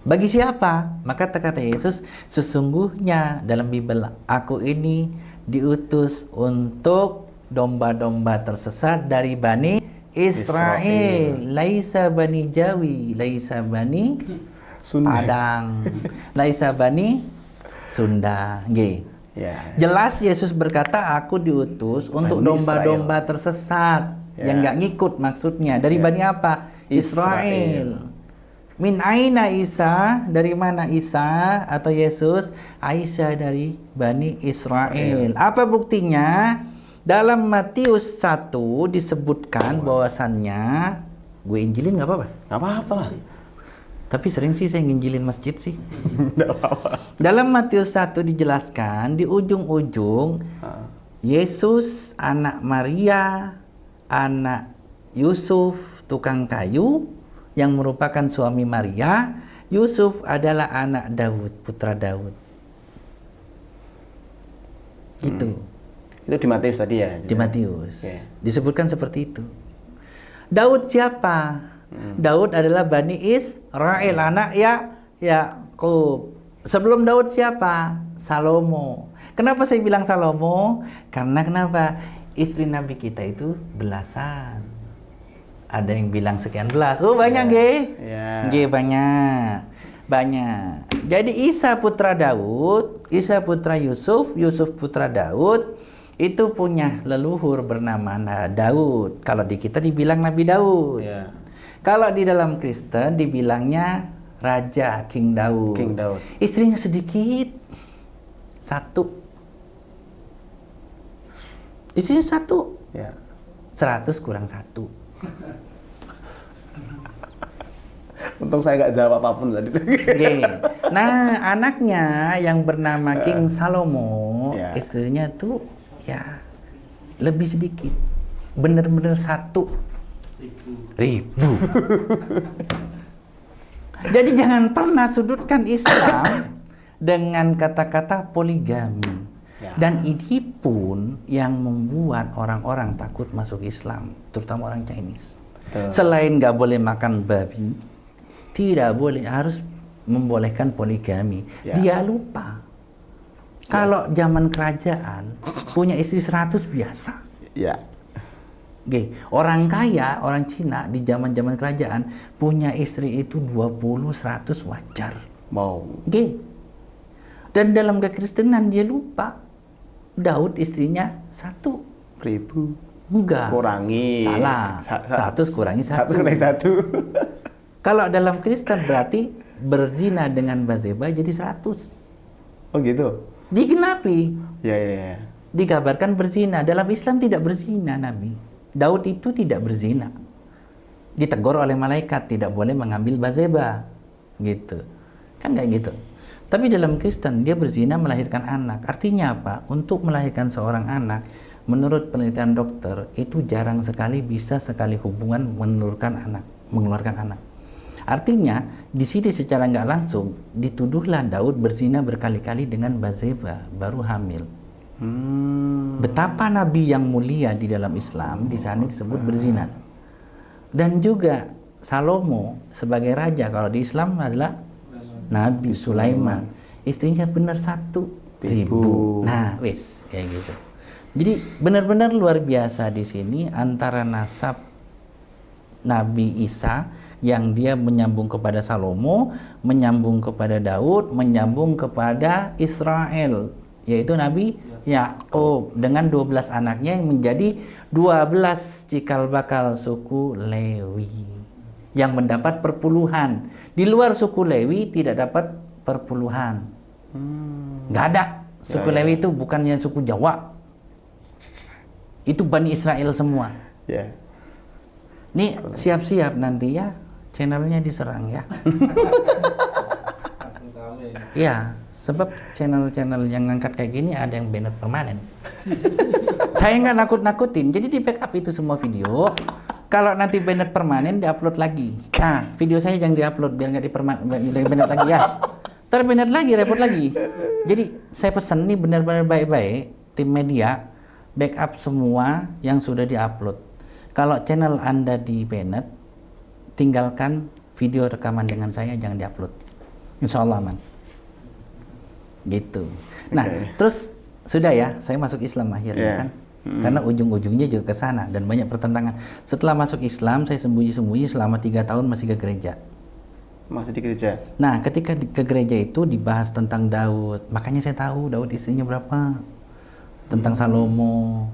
Bagi siapa? Maka kata Yesus, sesungguhnya dalam Bible aku ini diutus untuk domba-domba tersesat dari Bani Israel. Laisa Bani Jawi, laisa Bani Padang, laisa Bani Sunda. Jelas Yesus berkata, aku diutus untuk domba-domba tersesat yang nggak ngikut maksudnya. Dari Bani apa? Israel. Min aina Isa, dari mana Isa atau Yesus? Aisyah dari Bani Israel. Apa buktinya? Dalam Matius 1 disebutkan bahwasannya, gue injilin nggak apa-apa? Nggak apa-apa lah. Tapi sering sih saya nginjilin masjid sih. Nggak apa-apa. Dalam Matius 1 dijelaskan di ujung-ujung Yesus anak Maria, anak Yusuf tukang kayu yang merupakan suami Maria. Yusuf adalah anak Daud, putra Daud. Gitu. Itu di Matius tadi ya? Di Matius. Oke. Disebutkan seperti itu. Daud siapa? Daud adalah Bani Israel, anak Yakub. Sebelum Daud siapa? Salomo. Kenapa saya bilang Salomo? Karena kenapa? Istri Nabi kita itu belasan. Ada yang bilang sekian belas. Oh banyak, Ge. Ya. Ge banyak. Banyak. Jadi Isa putra Daud, Isa putra Yusuf, Yusuf putra Daud, itu punya leluhur bernama Daud. Kalau di kita dibilang Nabi Daud. Ya. Kalau di dalam Kristen dibilangnya Raja King Daud. King Daud. Istrinya sedikit. Satu. Istrinya satu. Ya. 100 kurang 1. Untung saya nggak jawab apapun tadi. Oke. Nah, anaknya yang bernama King Salomo, Ya. istrinya tuh ya lebih sedikit. Bener-bener 1.000. Jadi jangan pernah sudutkan Islam dengan kata-kata poligami. Ya. Dan ini pun yang membuat orang-orang takut masuk Islam, terutama orang Chinese. Betul. Selain nggak boleh makan babi, tidak boleh, harus membolehkan poligami. Ya. Dia lupa. Kalau zaman kerajaan punya istri 100 biasa. Ya. Oke, orang kaya, orang Cina di zaman-zaman kerajaan punya istri itu 20, 100 wajar. Mau. Oke. Dan dalam kekristenan dia lupa. Daud istrinya 1.000. Enggak. Kurangi. Salah. 100 kurangi 1. 1 kurangi 1. Kalau dalam Kristen berarti berzina dengan Bathsheba jadi 100. Oh gitu? Digenapi. Ya. Dikabarkan berzina. Dalam Islam tidak berzina Nabi. Daud itu tidak berzina. Ditegur oleh malaikat, tidak boleh mengambil Bathsheba. Gitu. Kan kayak gitu. Tapi dalam Kristen dia berzina melahirkan anak. Artinya apa? Untuk melahirkan seorang anak, menurut penelitian dokter itu jarang sekali bisa sekali hubungan mengeluarkan anak. Artinya di sini secara nggak langsung dituduhlah Daud berzina berkali-kali dengan Bathsheba baru hamil. Betapa Nabi yang mulia di dalam Islam di sana disebut berzina. Dan juga Salomo sebagai raja kalau di Islam adalah Nabi Sulaiman, istrinya benar 1.000. Nah, wis kayak gitu. Jadi benar-benar luar biasa di sini antara nasab Nabi Isa yang dia menyambung kepada Salomo, menyambung kepada Daud, menyambung kepada Israel, yaitu Nabi Yakub dengan 12 anaknya yang menjadi 12 cikal bakal suku Lewi yang mendapat perpuluhan. Di luar suku Lewi tidak dapat perpuluhan. Nggak ada. Suku Lewi itu bukannya suku Jawa. Itu Bani Israel semua. Ya. Nih siap-siap nanti ya channelnya diserang ya. Ya, sebab channel-channel yang ngangkat kayak gini ada yang banned permanen. Saya nggak nakut-nakutin, jadi di backup itu semua video. Kalau nanti banned permanen diupload lagi. Nah, video saya jangan diupload biar nggak banned lagi ya. Terbanned lagi, repot lagi. Jadi saya pesan nih benar-benar baik-baik tim media backup semua yang sudah diupload. Kalau channel Anda di banned, tinggalkan video rekaman dengan saya jangan diupload. Insya Allah aman. Gitu. Nah, terus sudah ya, saya masuk Islam akhirnya kan. Karena ujung-ujungnya juga ke sana dan banyak pertentangan. Setelah masuk Islam, saya sembunyi-sembunyi selama 3 tahun masih ke gereja. Masih di gereja? Nah, ketika ke gereja itu dibahas tentang Daud. Makanya saya tahu Daud istrinya berapa. Tentang Salomo.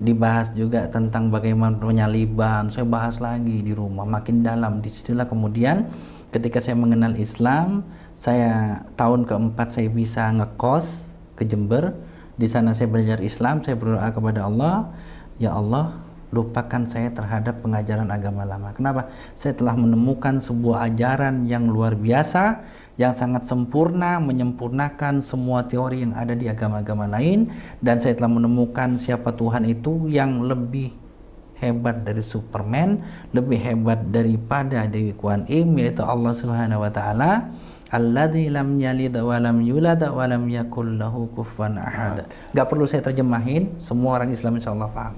Dibahas juga tentang bagaimana penyaliban. Saya bahas lagi di rumah, makin dalam. Disitulah kemudian ketika saya mengenal Islam, saya tahun keempat saya bisa ngekos ke Jember. Di sana saya belajar Islam, saya berdoa kepada Allah, ya Allah, lupakan saya terhadap pengajaran agama lama. Kenapa? Saya telah menemukan sebuah ajaran yang luar biasa, yang sangat sempurna, menyempurnakan semua teori yang ada di agama-agama lain, dan saya telah menemukan siapa Tuhan itu yang lebih hebat dari Superman, lebih hebat daripada Dewi Kuan Im, yaitu Allah Subhanahu wa taala. Alladzi lam yalid wa lam yulad wa lam yakul lahu kufuwan ahad. Enggak perlu saya terjemahin, semua orang Islam insyaallah paham.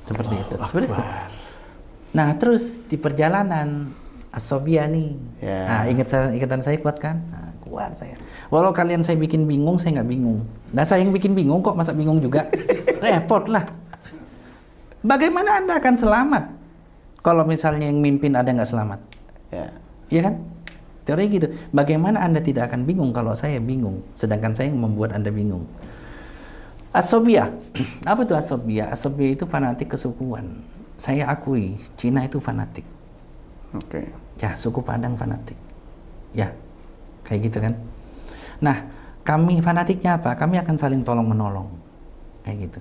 Seperti itu. Seperti itu. Nah, terus di perjalanan Asobia nih. Nah, ingatan saya kuat kan? Nah, kuat saya. Walau kalian saya bikin bingung, saya nggak bingung. Nah, saya yang bikin bingung kok, masa bingung juga? Repot lah. Bagaimana Anda akan selamat kalau misalnya yang mimpin Anda nggak selamat? Iya kan? Teori gitu. Bagaimana Anda tidak akan bingung kalau saya bingung, sedangkan saya yang membuat Anda bingung? Asobia. Apa itu asobia? Asobia itu fanatik kesukuan. Saya akui, Cina itu fanatik. Oke. Ya, suku Padang fanatik. Ya, kayak gitu kan. Nah, kami fanatiknya apa? Kami akan saling tolong menolong. Kayak gitu.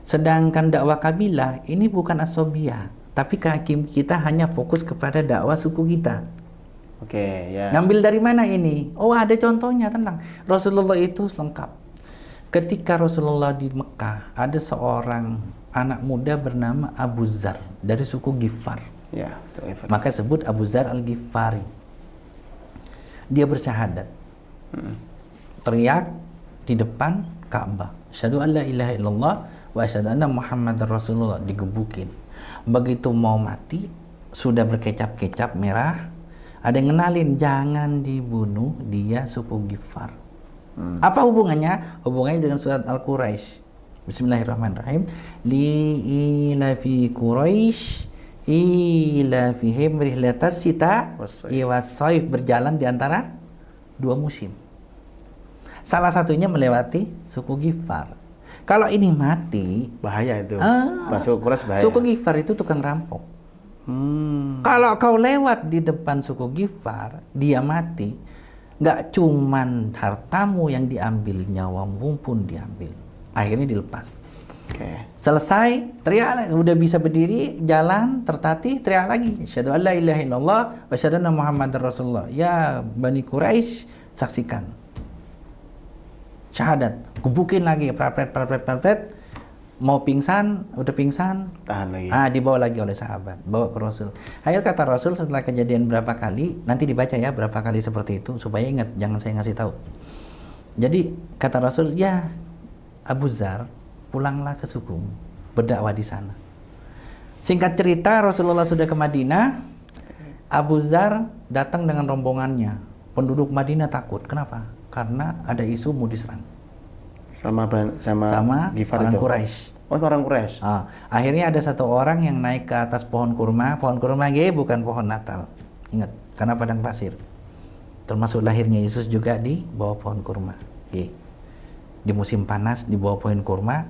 Sedangkan dakwah kabilah ini bukan asobia, tapi kita hanya fokus kepada dakwah suku kita. Oke, ya. Ngambil dari mana ini? Oh, ada contohnya, tenang. Rasulullah itu lengkap. Ketika Rasulullah di Mekah, ada seorang anak muda bernama Abu Zar dari suku Ghifar. Ya, maka sebut Abu Zar Al-Ghifari. Dia bersyahadat. Teriak di depan Ka'bah. Asyhadu an la ilaha illallah wa asyhadu anna Muhammadar Rasulullah, digebukin. Begitu mau mati, sudah berkecap-kecap merah, ada yang ngenalin, jangan dibunuh, dia suku Ghifar. Apa hubungannya? Hubungannya dengan surat Al-Quraisy. Bismillahirrahmanirrahim. Li ilafi Quraisy ila fihim rihlatas sita was-saif, berjalan di antara dua musim. Salah satunya melewati suku Ghifar. Kalau ini mati, bahaya itu. Suku Quraisy bahaya. Suku Ghifar itu tukang rampok. Kalau kau lewat di depan suku Ghifar, dia mati, nggak cuman hartamu yang diambil, nyawamu pun diambil. Akhirnya dilepas. Selesai, teriak, udah bisa berdiri, jalan, tertatih, teriak lagi. Asyhadu an la ilaha illallah wa asyhadu anna Muhammadar Rasulullah. Ya Bani Quraisy, saksikan. Syahadat. Gebukin lagi, prapret. Mau pingsan, udah pingsan, tahan lagi. Dibawa lagi oleh sahabat, bawa ke Rasul. Akhir kata Rasul setelah kejadian berapa kali, nanti dibaca ya berapa kali seperti itu supaya ingat, jangan saya ngasih tahu. Jadi kata Rasul, ya Abu Zar, pulanglah ke suku, berdakwah di sana. Singkat cerita, Rasulullah sudah ke Madinah. Abu Zar datang dengan rombongannya. Penduduk Madinah takut. Kenapa? Karena ada isu mau diserang. Sama orang Quraisy. Oh, orang Quraisy. Akhirnya ada satu orang yang naik ke atas pohon kurma. Pohon kurma bukan pohon Natal. Ingat, karena padang pasir. Termasuk lahirnya Yesus juga di bawah pohon kurma. Di musim panas di bawah pohon kurma,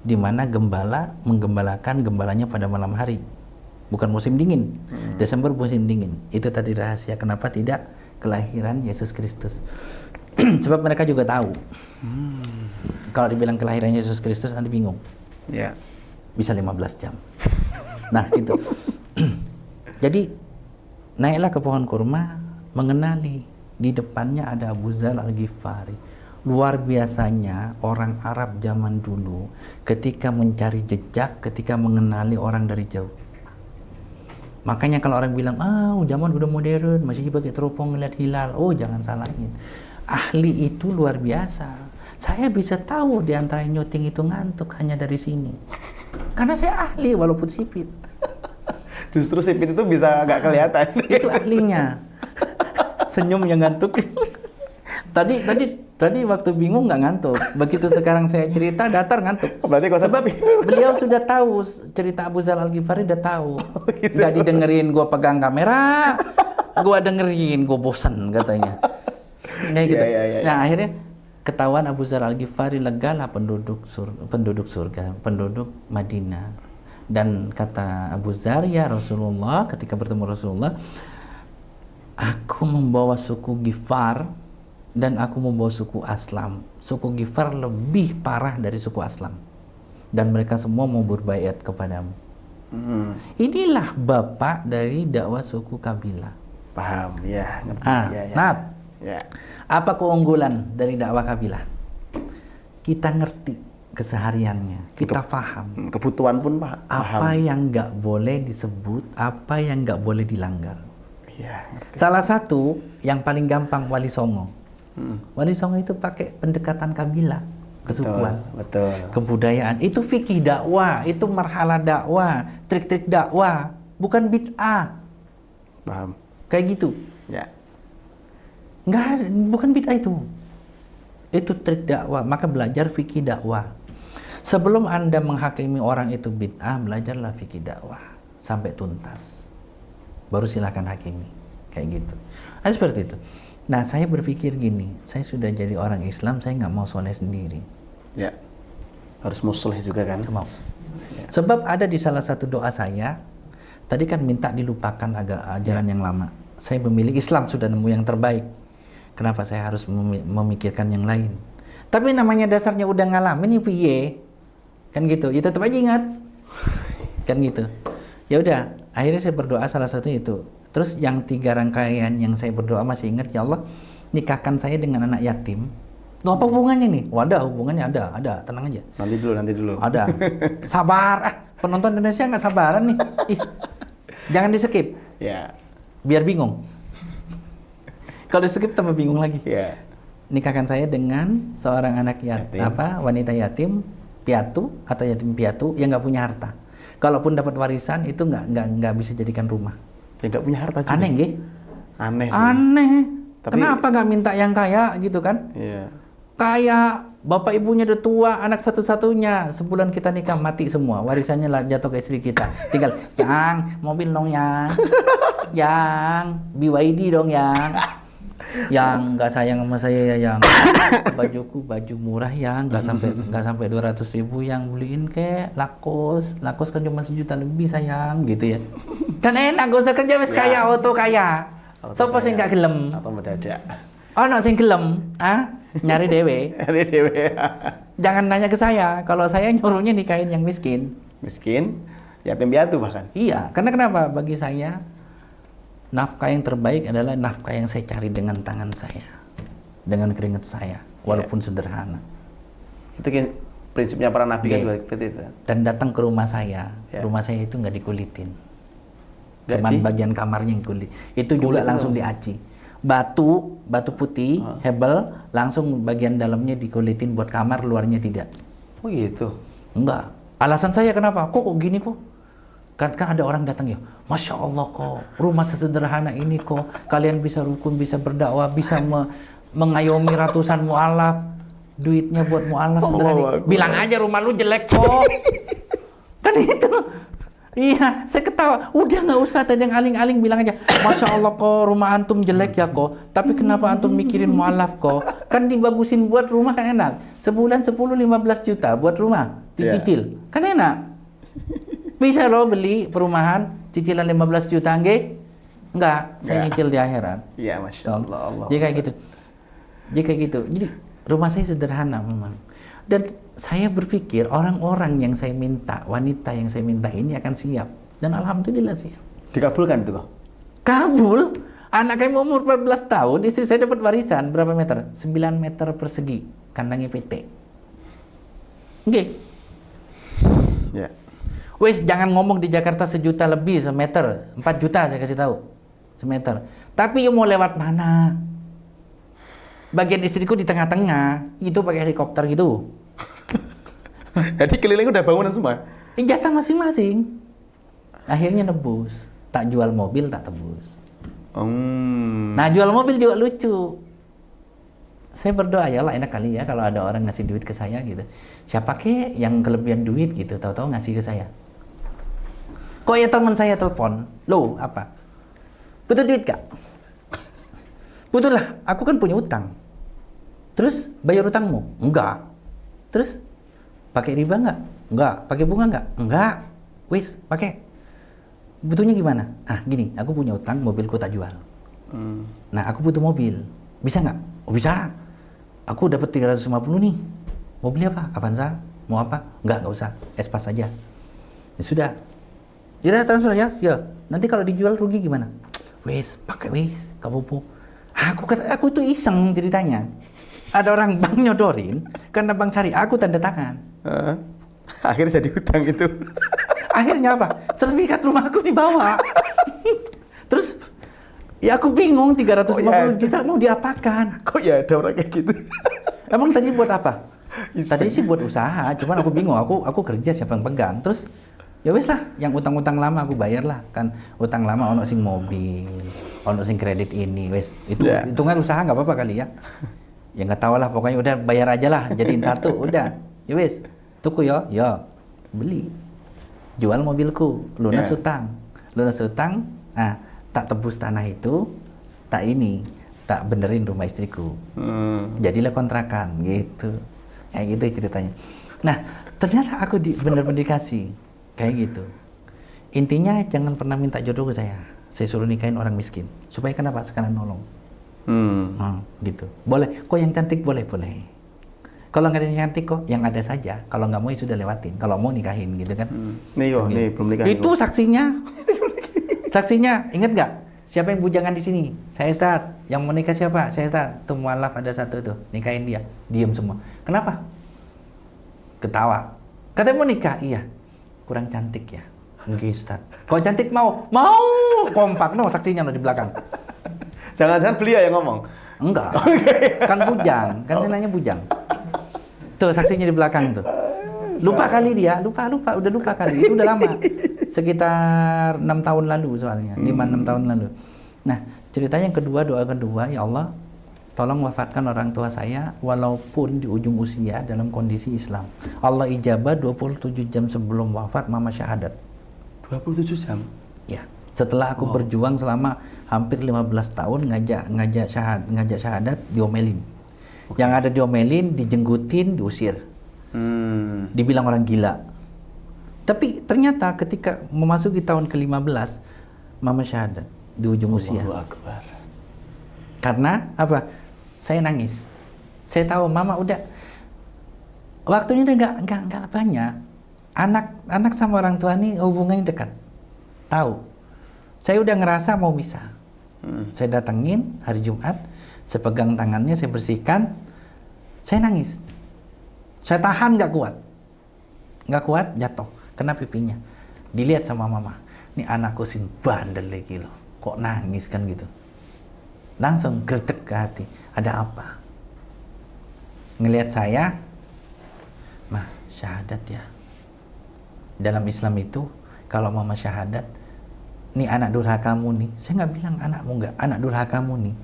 di mana gembala menggembalakan gembalanya pada malam hari, bukan musim dingin. Desember musim dingin. Itu tadi rahasia kenapa tidak kelahiran Yesus Kristus. Sebab mereka juga tahu. Kalau dibilang kelahiran Yesus Kristus nanti bingung. Ya. Bisa 15 jam. Nah, itu. Jadi naiklah ke pohon kurma, mengenali di depannya ada Abu Zar Al-Ghifari. Luar biasanya orang Arab zaman dulu ketika mencari jejak, ketika mengenali orang dari jauh. Makanya kalau orang bilang, zaman udah modern, masih pakai teropong ngeliat hilal. Oh, jangan salahin. Ahli itu luar biasa. Saya bisa tahu di antara nyuting itu ngantuk hanya dari sini. Karena saya ahli walaupun sipit. Justru sipit itu bisa agak kelihatan. Itu ahlinya. Senyum yang ngantuk. Tadi waktu bingung nggak ngantuk. Begitu sekarang saya cerita datar ngantuk. Berarti sebab beliau sudah tahu cerita Abu Zar Al-Ghifari, udah tahu. Gitu. Nggak didengerin gue pegang kamera, gue dengerin, gue bosen katanya. Kayak gitu. Nah akhirnya ketahuan Abu Zar Al-Ghifari, legalah penduduk surga, penduduk Madinah. Dan kata Abu Zar, ya Rasulullah, ketika bertemu Rasulullah, aku membawa suku Ghifar dan aku membawa suku Aslam. Suku Ghifar lebih parah dari suku Aslam. Dan mereka semua mau berbaiat kepadamu. Inilah bapak dari dakwah suku kabilah. Paham, ya. Ya. Apa keunggulan dari dakwah kabilah? Kita ngerti kesehariannya, kita paham. Kebutuhan pun paham. Apa yang nggak boleh disebut, apa yang nggak boleh dilanggar. Ya. Salah satu yang paling gampang Wali Songo. Wali Songo itu pakai pendekatan kabilah, kesukuan, Betul. kebudayaan. Itu fikih dakwah, itu marhalah dakwah, trik-trik dakwah, bukan bid'ah. Paham. Kayak gitu. Ya. Bukan bid'ah itu. Itu trik dakwah, maka belajar fikih dakwah. Sebelum Anda menghakimi orang itu bid'ah, belajarlah fikih dakwah sampai tuntas. Baru silakan hakimi. Kayak gitu. Nah, seperti itu. Nah, saya berpikir gini, saya sudah jadi orang Islam, saya nggak mau soleh sendiri. Ya. Harus muslih juga kan? Nggak mau. Sebab ada di salah satu doa saya, tadi kan minta dilupakan agak ajaran yang lama. Saya memilih Islam, sudah nemu yang terbaik. Kenapa saya harus memikirkan yang lain? Tapi namanya dasarnya udah ngalamin, piye? Kan gitu. Ya tetap aja ingat. Kan gitu. Ya udah, akhirnya saya berdoa salah satu itu. Terus yang 3 rangkaian yang saya berdoa masih ingat, ya Allah, nikahkan saya dengan anak yatim. Tuh, apa hubungannya nih? Wadah, hubungannya ada, tenang aja. Nanti dulu. Ada. Sabar. Penonton Indonesia nggak sabaran nih. Ih, jangan di skip. Ya. Biar bingung. Kalau di skip tambah bingung lagi. Ya. Nikahkan saya dengan seorang anak yatim. Wanita yatim piatu atau yatim piatu yang nggak punya harta. Kalaupun dapat warisan itu nggak bisa jadikan rumah. Ya nggak punya harta juga. Aneh nggih? Aneh sih. Aneh. Tapi- Kenapa nggak minta yang kaya gitu kan? Iya. Kaya, bapak ibunya udah tua, anak satu-satunya. Sebulan kita nikah mati semua. Warisannya lah jatuh ke istri kita. Tinggal, yang mobil dong yang, yang BYD dong yang nggak sayang sama saya ya yang. Bajuku baju murah yang nggak sampai 200.000 yang beliin kayak Lacoste kan cuma 1 juta lebih sayang gitu ya. Kan enak gak usah kerja wis kaya auto kaya. Sopo sing gak gelem? Atau mendadak. Ono sing gelem, nyari dewe. Ini dewe. Jangan nanya ke saya, kalau saya nyuruhnya nikahin yang miskin. Miskin, yatim piatu bahkan. Iya, karena kenapa? Bagi saya, nafkah yang terbaik adalah nafkah yang saya cari dengan tangan saya. Dengan keringat saya, walaupun sederhana. Itu kan prinsipnya para nabi kan Oke. seperti itu. Dan datang ke rumah saya, Ya. rumah saya itu nggak dikulitin. Nggak Cuman di- bagian kamarnya yang kulit. Itu juga Kulit langsung apa? diaci. Batu putih, hebel, langsung bagian dalamnya dikulitin buat kamar, luarnya tidak. Oh gitu. Enggak. Alasan saya kenapa? Kok gini kok? Kan ada orang datang ya, Masya Allah kok, rumah sesederhana ini kok, kalian bisa rukun, bisa berdakwah, bisa mengayomi ratusan mu'alaf, duitnya buat mu'alaf sederhana. Bilang aja rumah lu jelek kok. Kan itu. Iya, saya ketawa. Udah nggak usah tadi yang aling-aling bilang aja, Masya Allah kok rumah antum jelek ya kok. Tapi kenapa antum mikirin mu'alaf kok? Kan dibagusin buat rumah kan enak. Sebulan 10-15 juta buat rumah, dicicil. Kan enak. Bisa loh beli perumahan, cicilan 15 juta nggih? Enggak, saya nyicil di akhirat. Iya, Masya Allah. Allah. Jadi kayak gitu. Jadi rumah saya sederhana memang. Dan saya berpikir orang-orang yang saya minta, wanita yang saya minta ini akan siap. Dan alhamdulillah siap. Dikabulkan itu kok. Kabul. Anak kami umur 14 tahun, istri saya dapat warisan berapa meter? 9 meter persegi. Kandangnya PT. Nggih. Ya. Wes jangan ngomong di Jakarta 1 juta lebih semeter. 4 juta saya kasih tahu. Semeter. Tapi mau lewat mana? Bagian istriku di tengah-tengah, itu pakai helikopter gitu. Jadi keliling udah bangunan semua. Jatah masing-masing. Akhirnya nebus. Tak jual mobil, tak tebus. Nah, jual mobil juga lucu. Saya berdoa, ya Allah enak kali ya kalau ada orang ngasih duit ke saya gitu. Siapa ke yang kelebihan duit gitu, tahu-tahu ngasih ke saya. Kok ya teman saya telepon, loh apa? Butuh duit gak? Butuh lah, aku kan punya utang. Terus bayar utangmu? Enggak. Terus pakai riba enggak? Enggak. Pakai bunga enggak? Enggak. Wis, pakai. Butuhnya gimana? Ah, gini, aku punya utang, mobilku tak jual. Nah, aku butuh mobil. Bisa nggak? Oh, bisa. Aku dapat 350 nih. Mobilnya apa? Avanza? Mau apa? Nggak usah. Espas saja. Ya sudah. Ya transfer ya. Ya. Nanti kalau dijual rugi gimana? Wis, pakai wis. Kamu aku tuh iseng ceritanya. Ada orang bank nyodorin, karena bank syariah aku tanda tangan. Akhirnya jadi hutang itu. Akhirnya apa? Sertifikat rumah aku dibawa. Terus Ya aku bingung 350 Oh, ya. juta mau diapakan? Kok ya ada orang kayak gitu? Emang tadi buat apa? Tadi Iseng. sih buat usaha, cuman aku bingung. Aku kerja siapa yang pegang? Terus ya wes lah, yang utang-utang lama aku bayar lah. Kan utang lama ono sing mobil, ono sing kredit ini, wes. Itu Ya. hitungan usaha nggak apa-apa kali ya. Ya nggak tahu lah, pokoknya udah bayar aja lah, jadiin satu, udah. Ya wes, tuku yo, beli. Jual mobilku, lunas Ya. utang, nah tak tebus tanah itu, tak benerin rumah istriku. Jadilah kontrakan gitu, kayak gitu ceritanya. Nah ternyata aku bener-bener dikasih kayak gitu. Intinya jangan pernah minta jodoh ke saya suruh nikahin orang miskin, supaya kenapa? Sekalian nolong. Gitu. Boleh, kok yang cantik boleh. Kalau nggak ada yang cantik kok, yang ada saja. Kalau nggak mau ya sudah lewatin. Kalau mau nikahin gitu kan. Nih yo, Gitu. nih belum nikah. Itu saksinya, ingat nggak? Siapa yang bujangan di sini? Saya Ustaz. Yang mau nikah siapa? Saya Ustaz. Tuh mualaf ada satu tuh, nikahin dia. Diam semua. Kenapa? Ketawa. Katanya mau nikah? Iya. Kurang cantik ya. Enggak Ustaz. Kalau cantik mau? Mau. Kompak no saksinya no di belakang. Jangan-jangan beliau yang ngomong. Enggak. Kan bujang. Kan saya nanya bujang. Tuh saksinya di belakang tuh. Lupa kali dia, lupa, udah lupa kali. Itu udah lama. Sekitar 6 tahun lalu soalnya, 5-6 tahun lalu. Nah, ceritanya yang kedua, doa kedua, ya Allah, tolong wafatkan orang tua saya walaupun di ujung usia dalam kondisi Islam. Allah ijabah 27 jam sebelum wafat mama syahadat. 27 jam? Ya, setelah aku berjuang selama hampir 15 tahun ngajak syahadat diomelin. Yang ada diomelin, dijenggutin, diusir. Dibilang orang gila. Tapi ternyata ketika memasuki tahun ke-15, mama syahadat di ujung usia. Allahu Akbar. Karena apa? Saya nangis. Saya tahu mama udah waktunya udah nggak banyak. Anak sama orang tua ini hubungannya dekat. Tahu. Saya udah ngerasa mau bisa. Saya datengin hari Jumat, saya pegang tangannya, saya bersihkan, saya nangis. Saya tahan nggak kuat, jatuh, kena pipinya. Dilihat sama mama, ini anakku sing bandel lagi loh, kok nangis kan gitu. Langsung gerdek ke hati, ada apa? Ngelihat saya, mah syahadat ya. Dalam Islam itu, kalau mama syahadat, nih anak durhakamu nih, saya nggak bilang anakmu nggak, anak durhakamu nih,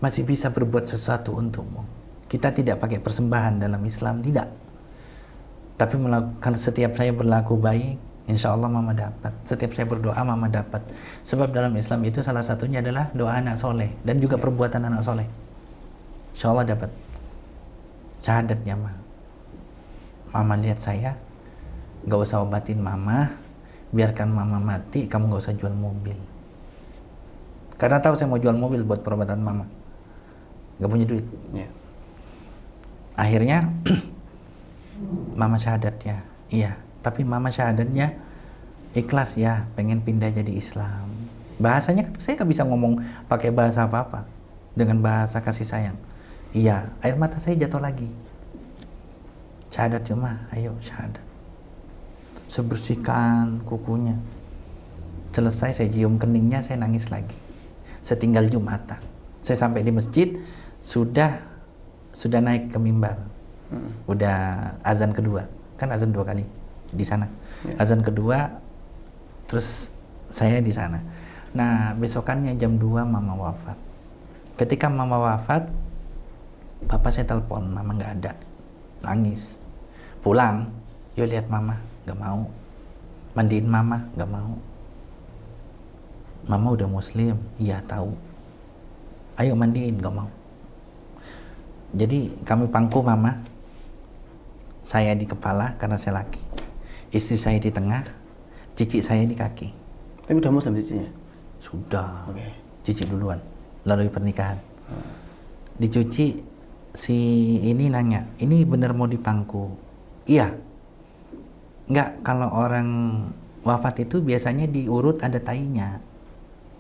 masih bisa berbuat sesuatu untukmu. Kita tidak pakai persembahan dalam Islam, tidak. Tapi kalau setiap saya berlaku baik, insya Allah mama dapat. Setiap saya berdoa, mama dapat. Sebab dalam Islam itu salah satunya adalah doa anak soleh dan juga perbuatan anak soleh. Insya Allah dapat. Syahadatnya mah. Mama lihat saya, gak usah obatin mama, biarkan mama mati, kamu gak usah jual mobil. Karena tahu saya mau jual mobil buat perobatan mama. Gak punya duit. Yeah. Akhirnya mama syahadatnya, iya. Tapi mama syahadatnya ikhlas ya, pengen pindah jadi Islam. Bahasanya kan saya nggak bisa ngomong pakai bahasa apa-apa dengan bahasa kasih sayang. Iya, air mata saya jatuh lagi. Syahadat cuma, ayo syahadat. Saya bersihkan kukunya. Selesai saya cium keningnya, saya nangis lagi. Saya tinggal Jumatan. Saya sampai di masjid sudah naik ke mimbar. Udah azan kedua. Kan azan 2 kali di sana. Azan kedua terus saya di sana. Nah, besokannya jam 2 mama wafat. Ketika mama wafat, papa saya telepon, mama nggak ada. Nangis. Pulang, yuk lihat mama, nggak mau. Mandiin mama, nggak mau. Mama udah muslim, iya tahu. Ayo mandiin, nggak mau. Jadi kami pangku mama, saya di kepala karena saya laki, istri saya di tengah, cici saya di kaki. Tapi udah muslim cicinya? Sudah. Oke. Cici duluan, lalu pernikahan. Dicuci, si ini nanya, ini bener mau dipangku? Iya. Enggak, kalau orang wafat itu biasanya diurut ada tainya.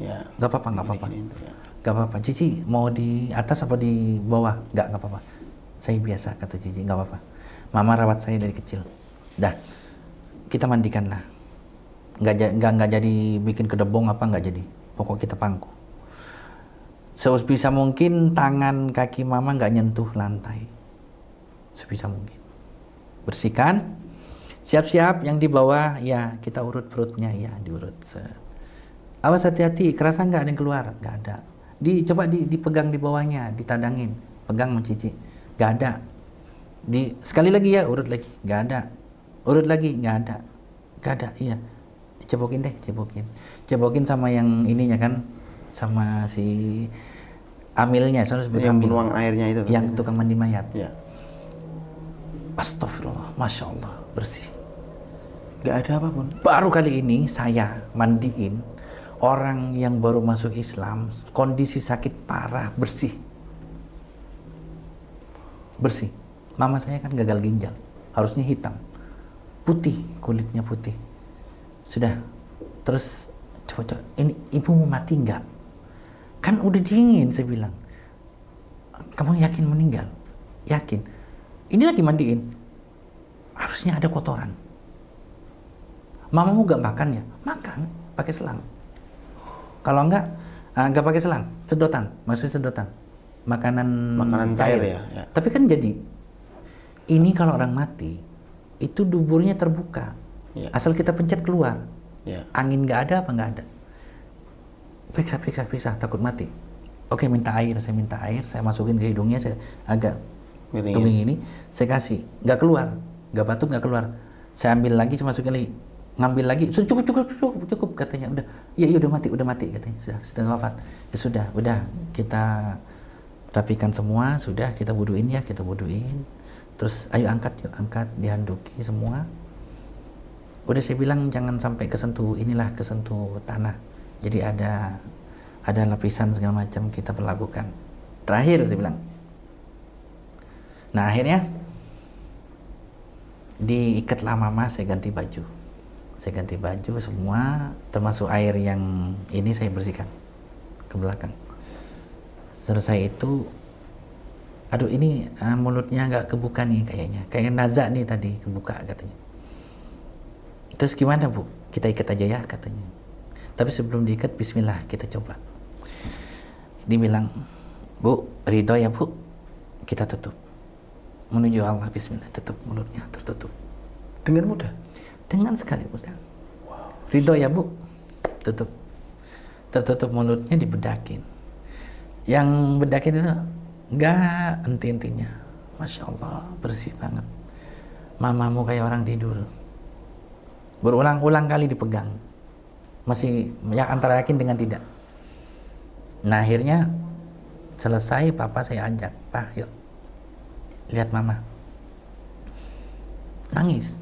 Ya. Gak apa-apa, gak apa-apa. Ya. Gak apa-apa, Cici mau di atas apa di bawah? Gak apa-apa. Saya biasa, kata Cici, gak apa-apa. Mama rawat saya dari kecil. Dah, kita mandikan lah. Nggak jadi bikin kedebong apa, nggak jadi. Pokok kita pangku. Sebisa mungkin tangan kaki mama nggak nyentuh lantai. Sebisa mungkin. Bersihkan. Siap-siap yang di bawah, ya kita urut perutnya, ya diurut. Awas hati-hati, kerasa nggak ada yang keluar? Nggak ada. Coba dipegang di bawahnya, ditadangin. Pegang mencici. Nggak ada. Sekali lagi ya, urut lagi. Nggak ada. Urut lagi, nggak ada. Nggak ada, iya. Cebokin deh, cebokin. Cebokin sama yang ininya kan. Sama si amilnya, saya sebut yang amil. penuang airnya itu. Yang tukang mandi mayat. Ya. Astagfirullah, Masya Allah, bersih. Gak ada apapun. Baru kali ini saya mandiin orang yang baru masuk Islam, kondisi sakit parah, bersih. Bersih. Mama saya kan gagal ginjal, harusnya hitam. Putih, kulitnya putih. Sudah. Terus, coba, ini ibu mau mati nggak? Kan udah dingin, saya bilang. Kamu yakin meninggal? Yakin. Ini lagi mandiin. Harusnya ada kotoran. Mamamu gak makan ya? Makan, pakai selang. Kalau enggak pakai selang, sedotan. Maksudnya sedotan. Makanan cair ya, ya. Tapi kan jadi, ini kalau orang mati, itu duburnya terbuka. Ya. Asal kita pencet keluar. Ya. Angin gak ada apa nggak ada. Periksa, takut mati. Oke, minta air, saya masukin ke hidungnya, saya agak tumbing ini, saya kasih, nggak keluar, nggak batuk, nggak keluar. Saya ambil lagi, saya masukin lagi, ngambil lagi, sudah cukup katanya, udah, iya udah mati katanya, sudah wafat. Ya sudah, kita rapikan semua, sudah kita wuduin ya, terus ayo angkat, dihanduki semua. Udah saya bilang jangan sampai kesentuh tanah. Jadi ada lapisan segala macam kita perlakukan. Terakhir saya bilang. Nah akhirnya diikatlah mama, saya ganti baju semua, termasuk air yang ini saya bersihkan ke belakang. Selesai itu, aduh ini mulutnya nggak kebuka nih kayaknya, kayak nazak nih tadi kebuka katanya. Terus gimana Bu? Kita ikat aja ya katanya. Tapi sebelum diikat, bismillah kita coba. Dibilang, Bu, ridho ya Bu, kita tutup. Menuju Allah, bismillah, tutup mulutnya, tertutup. Dengan mudah? Dengan sekali mudah. Wow. Ridho ya Bu, tutup. Tertutup mulutnya, dibedakin. Yang bedakin itu, enggak henti-hentinya. Masya Allah, bersih banget. Mamamu kayak orang tidur. Berulang-ulang kali dipegang. Masih yang antara yakin dengan tidak. Nah akhirnya selesai, papa saya ajak, Pak yuk lihat mama. Nangis,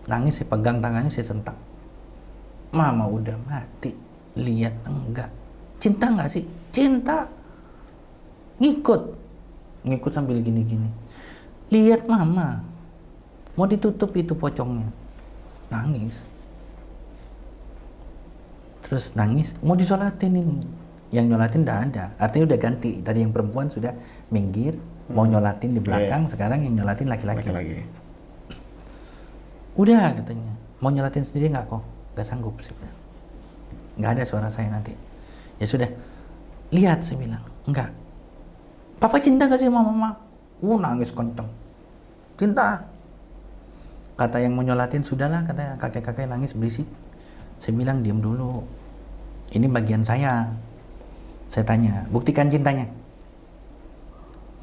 saya pegang tangannya, saya sentak. Mama udah mati, lihat enggak? Cinta enggak sih? Cinta. Ngikut sambil gini-gini. Lihat mama, mau ditutup itu pocongnya. Nangis. Terus nangis, mau disolatin ini. Yang nyolatin enggak ada, artinya udah ganti. Tadi yang perempuan sudah minggir, mau nyolatin di belakang, sekarang yang nyolatin laki-laki. Udah katanya, mau nyolatin sendiri nggak kok? Nggak sanggup sih. Nggak ada suara saya nanti. Ya sudah, lihat saya bilang, enggak. Papa cinta gak sih sama mama? Nangis kenceng. Cinta. Kata yang mau nyolatin, sudahlah, katanya kakek-kakek nangis berisik. Saya bilang, diam dulu. Ini bagian saya. Saya tanya, buktikan cintanya.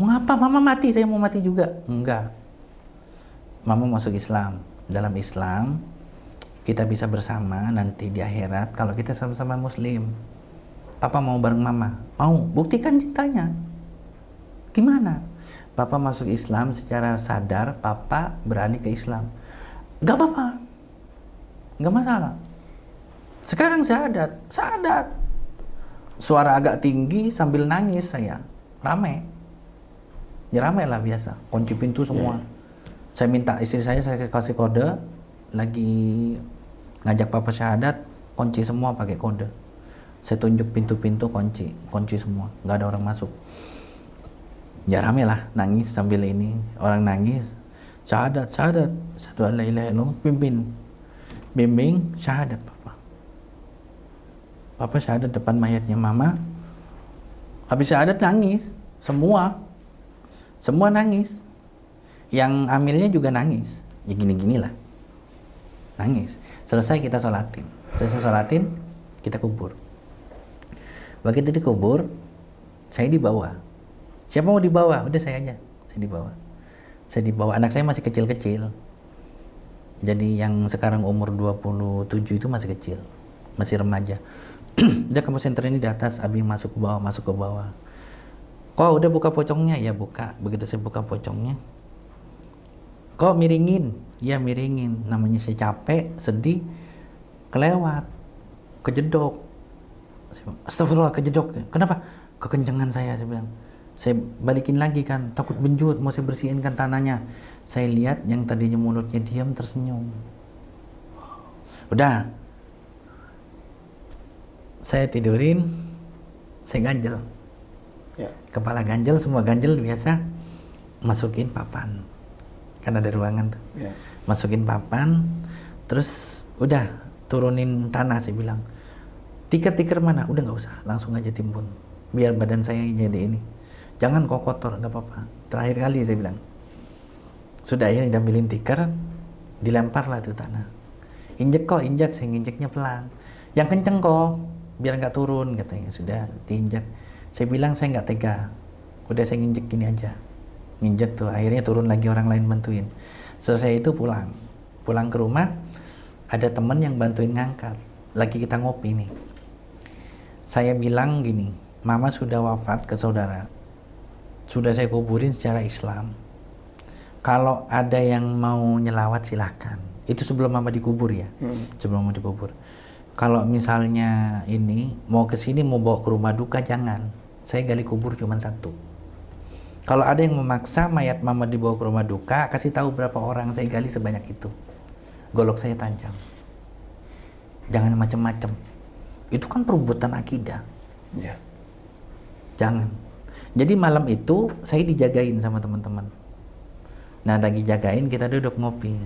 Mengapa mama mati? Saya mau mati juga. Enggak. Mama masuk Islam. Dalam Islam, kita bisa bersama nanti di akhirat kalau kita sama-sama Muslim. Papa mau bareng mama? Mau. Buktikan cintanya. Gimana? Papa masuk Islam secara sadar, papa beralih ke Islam. Gak apa-apa. Gak masalah. Sekarang syahadat. Suara agak tinggi sambil nangis saya. Ramai. Ya ramai lah biasa. Kunci pintu semua. Saya minta istri saya kasih kode. Lagi ngajak papa syahadat, kunci semua pakai kode. Saya tunjuk pintu-pintu, kunci semua. Gak ada orang masuk. Ya rame lah, nangis sambil ini. Orang nangis. Syahadat. Asyhadu an la ilaha illallah. Bimbing, syahadat papa. Papa syahadat depan mayatnya mama. Habis syahadat nangis, semua nangis. Yang amilnya juga nangis, ya gini-ginilah, nangis. Selesai kita sholatin, kita kubur. Begitu dikubur, saya dibawa. Siapa mau dibawa? Udah saya aja, saya dibawa. Anak saya masih kecil-kecil. Jadi yang sekarang umur 27 itu masih kecil, masih remaja. Udah kamu senter ini di atas, Abi masuk ke bawah. Kok udah buka pocongnya? Ya buka. Begitu saya buka pocongnya, kok miringin? Ya miringin. Namanya saya capek, sedih, kelewat, kejedok. Astagfirullah, kejedok. Kenapa? Kekencengan saya bilang. Saya balikin lagi kan, takut benjut, mau saya bersihin kan tanahnya. Saya lihat yang tadinya mulutnya diam tersenyum. Udah, saya tidurin, saya ganjel. Ya. Kepala ganjel, semua ganjel biasa. Masukin papan, kan ada ruangan tuh. Ya. Masukin papan, terus udah turunin tanah. Saya bilang, tikar mana? Udah nggak usah, langsung aja timbun. Biar badan saya jadi ini. Jangan kok kotor, nggak apa-apa. Terakhir kali saya bilang. Sudah ya, diambilin tikar, dilemparlah tuh tanah. Injek, saya nginjeknya pelan. Yang kenceng kok, biar nggak turun katanya. Sudah diinjak. Saya bilang saya nggak tega. Udah saya nginjek gini aja. Nginjek tuh, akhirnya turun lagi, orang lain bantuin. Selesai itu pulang ke rumah, ada temen yang bantuin ngangkat. Lagi kita ngopi nih. Saya bilang gini, mama sudah wafat ke saudara. Sudah saya kuburin secara Islam. Kalau ada yang mau nyelawat silahkan. Itu sebelum mama dikubur ya. Sebelum mama dikubur. Kalau misalnya ini mau kesini mau bawa ke rumah duka, jangan. Saya gali kubur cuma satu. Kalau ada yang memaksa mayat mama dibawa ke rumah duka, kasih tahu berapa orang, saya gali sebanyak itu. Golok saya tajam. Jangan macam-macam. Itu kan perebutan akidah. Ya. Jangan. Jadi malam itu saya dijagain sama teman-teman. Nah lagi jagain, kita duduk ngopi,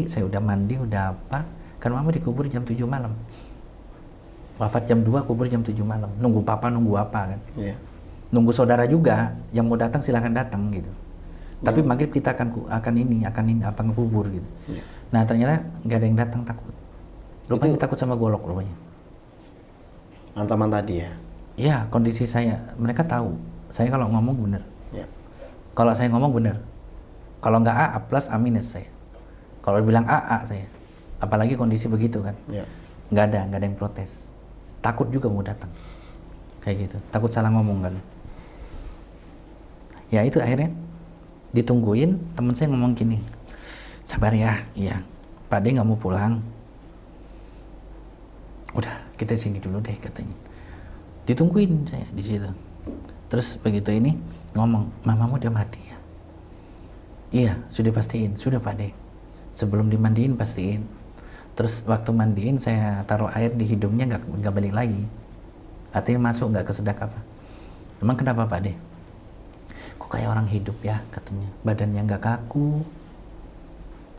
saya udah mandi, udah apa. Kan mama dikubur jam 7 malam. Wafat jam 2, kubur jam 7 malam. Nunggu papa, nunggu apa kan. Yeah. Nunggu saudara juga, yang mau datang silahkan datang gitu. Tapi maghrib kita akan ngekubur gitu. Yeah. Nah ternyata nggak ada yang datang, takut. Rupanya takut sama golok rupanya. Antaman tadi ya? Iya, kondisi saya, mereka tahu. Saya kalau ngomong bener. Yeah. Kalau saya ngomong bener. Kalau nggak A plus A minus saya. Kalau bilang A saya. Apalagi kondisi begitu kan. Yeah. Nggak ada yang protes. Takut juga mau datang. Kayak gitu. Takut salah ngomong kan. Ya itu akhirnya ditungguin, teman saya ngomong gini. Sabar ya, iya. Pak D nggak mau pulang. Udah, kita sini dulu deh katanya. Ditungguin saya di situ. Terus begitu ini ngomong, mamamu udah mati ya? Iya, sudah pastiin, sudah Pak D. Sebelum dimandiin pastiin. Terus waktu mandiin saya taruh air di hidungnya, nggak balik lagi. Artinya masuk nggak kesedak apa. Emang kenapa Pak D? Kok kayak orang hidup ya katanya. Badannya nggak kaku.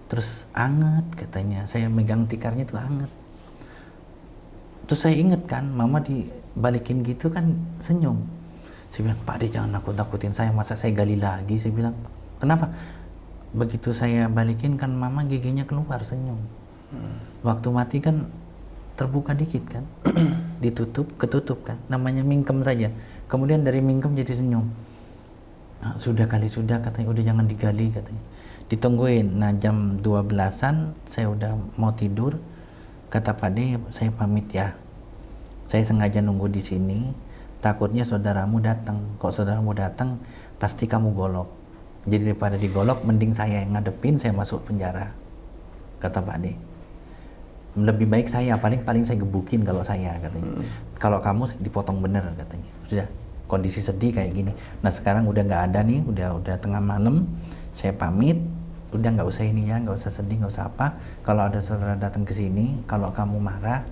Terus anget katanya. Saya megang tikarnya tuh anget. Terus saya inget kan, mama dibalikin gitu kan senyum. Saya bilang, Pak D jangan nakut-nakutin saya, masa saya gali lagi? Saya bilang, kenapa? Begitu saya balikin kan mama giginya keluar senyum. Waktu mati kan terbuka dikit kan, ditutup, ketutup kan, namanya mingkem saja. Kemudian dari mingkem jadi senyum. Nah, sudah katanya, udah jangan digali katanya. Ditungguin, nah jam 12-an saya udah mau tidur. Kata Pak D, saya pamit ya. Saya sengaja nunggu di sini, takutnya saudaramu datang. Kok saudaramu datang, pasti kamu golok. Jadi daripada digolok, mending saya yang ngadepin, saya masuk penjara. Kata Pak D. Lebih baik saya, paling saya gebukin kalau saya katanya. Kalau kamu dipotong bener katanya. Sudah, kondisi sedih kayak gini. Nah sekarang udah nggak ada nih, udah tengah malam. Saya pamit. Udah nggak usah ini ya, nggak usah sedih, nggak usah apa. Kalau ada saudara datang ke sini, kalau kamu marah,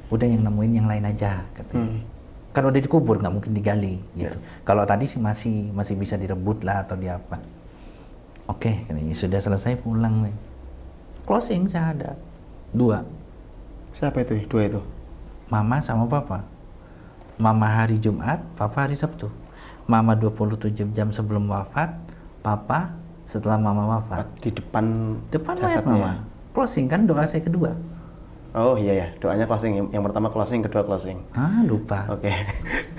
udah yang nemuin yang lain aja, katanya. Kan udah dikubur, nggak mungkin digali, gitu. Kalau tadi sih masih bisa direbut lah atau di apa. Oke, katanya sudah selesai pulang nih. Closing syahadat 2. Siapa itu? 2 itu? Mama sama papa. Mama hari Jumat, Papa hari Sabtu. Mama 27 jam sebelum wafat, Papa setelah Mama wafat. Di depan Mayat Mama. Closing kan doa saya kedua. Oh iya ya, doanya closing. Yang pertama closing, kedua closing. Lupa. Oke.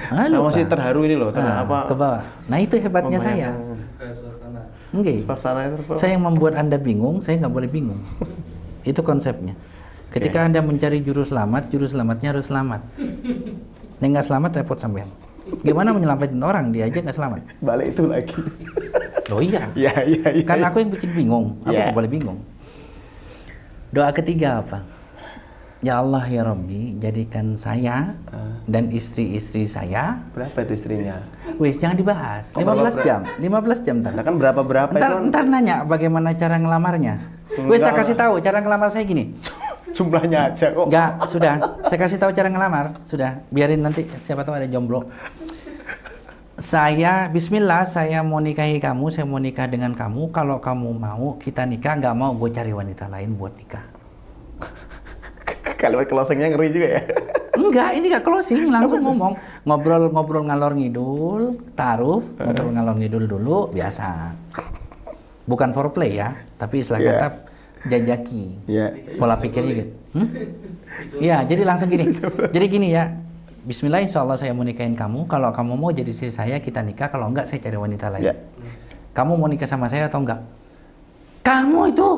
Lupa. Saya masih terharu ini loh. Ke bawah. Nah itu hebatnya saya. Enggak. Suasana itu. Saya yang membuat Anda bingung, saya nggak boleh bingung. Itu konsepnya. Ketika Anda mencari juru selamatnya harus selamat. Nek nggak selamat, repot sampean. Gimana menyelamatin orang, dia aja nggak selamat. Balik itu lagi. Oh iya. Iya. Kan aku yang bikin bingung, aku nggak boleh bingung. Doa ketiga apa? Ya Allah ya Rabbi, jadikan saya dan istri-istri saya. Berapa itu istrinya? Wis, jangan dibahas. 15 jam. 15 jam ntar. Nah kan berapa Ntar nanya bagaimana cara ngelamarnya. Wis, tak kasih tahu cara ngelamar saya gini. Jumlahnya aja kok. Enggak, sudah. Saya kasih tahu cara ngelamar. Sudah, biarin nanti siapa tahu ada jomblo. Bismillah, saya mau nikahi kamu, saya mau nikah dengan kamu. Kalau kamu mau, kita nikah. Nggak mau, gue cari wanita lain buat nikah. Kalimat closingnya ngeri juga ya. Enggak, ini gak closing, langsung ngomong. Ngobrol ngalor ngidul, taruh, ngobrol ngalor ngidul dulu, biasa. Bukan foreplay ya, tapi istilah kata jajaki. Pola pikirnya gitu. Iya, jadi langsung gini. Jadi gini ya, Bismillah, insya Allah saya mau nikahin kamu. Kalau kamu mau jadi istri saya, kita nikah. Kalau enggak, saya cari wanita lain. Kamu mau nikah sama saya atau enggak? Kamu itu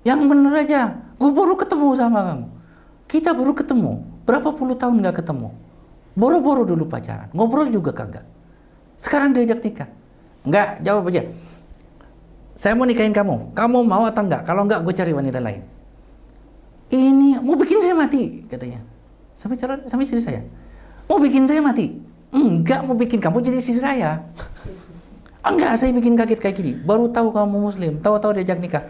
yang bener aja. Gue baru ketemu sama kamu. Kita baru ketemu. Berapa puluh tahun nggak ketemu. Boro-boro dulu pacaran. Ngobrol juga kagak. Sekarang diajak nikah. Enggak, jawab aja. Saya mau nikahin kamu. Kamu mau atau enggak? Kalau enggak, gue cari wanita lain. Ini mau bikin saya mati, katanya. Sama istri saya. Mau bikin saya mati? Enggak, mau bikin kamu jadi istri saya. Enggak, saya bikin kaget kayak gini. Baru tahu kamu muslim, tahu-tahu diajak nikah.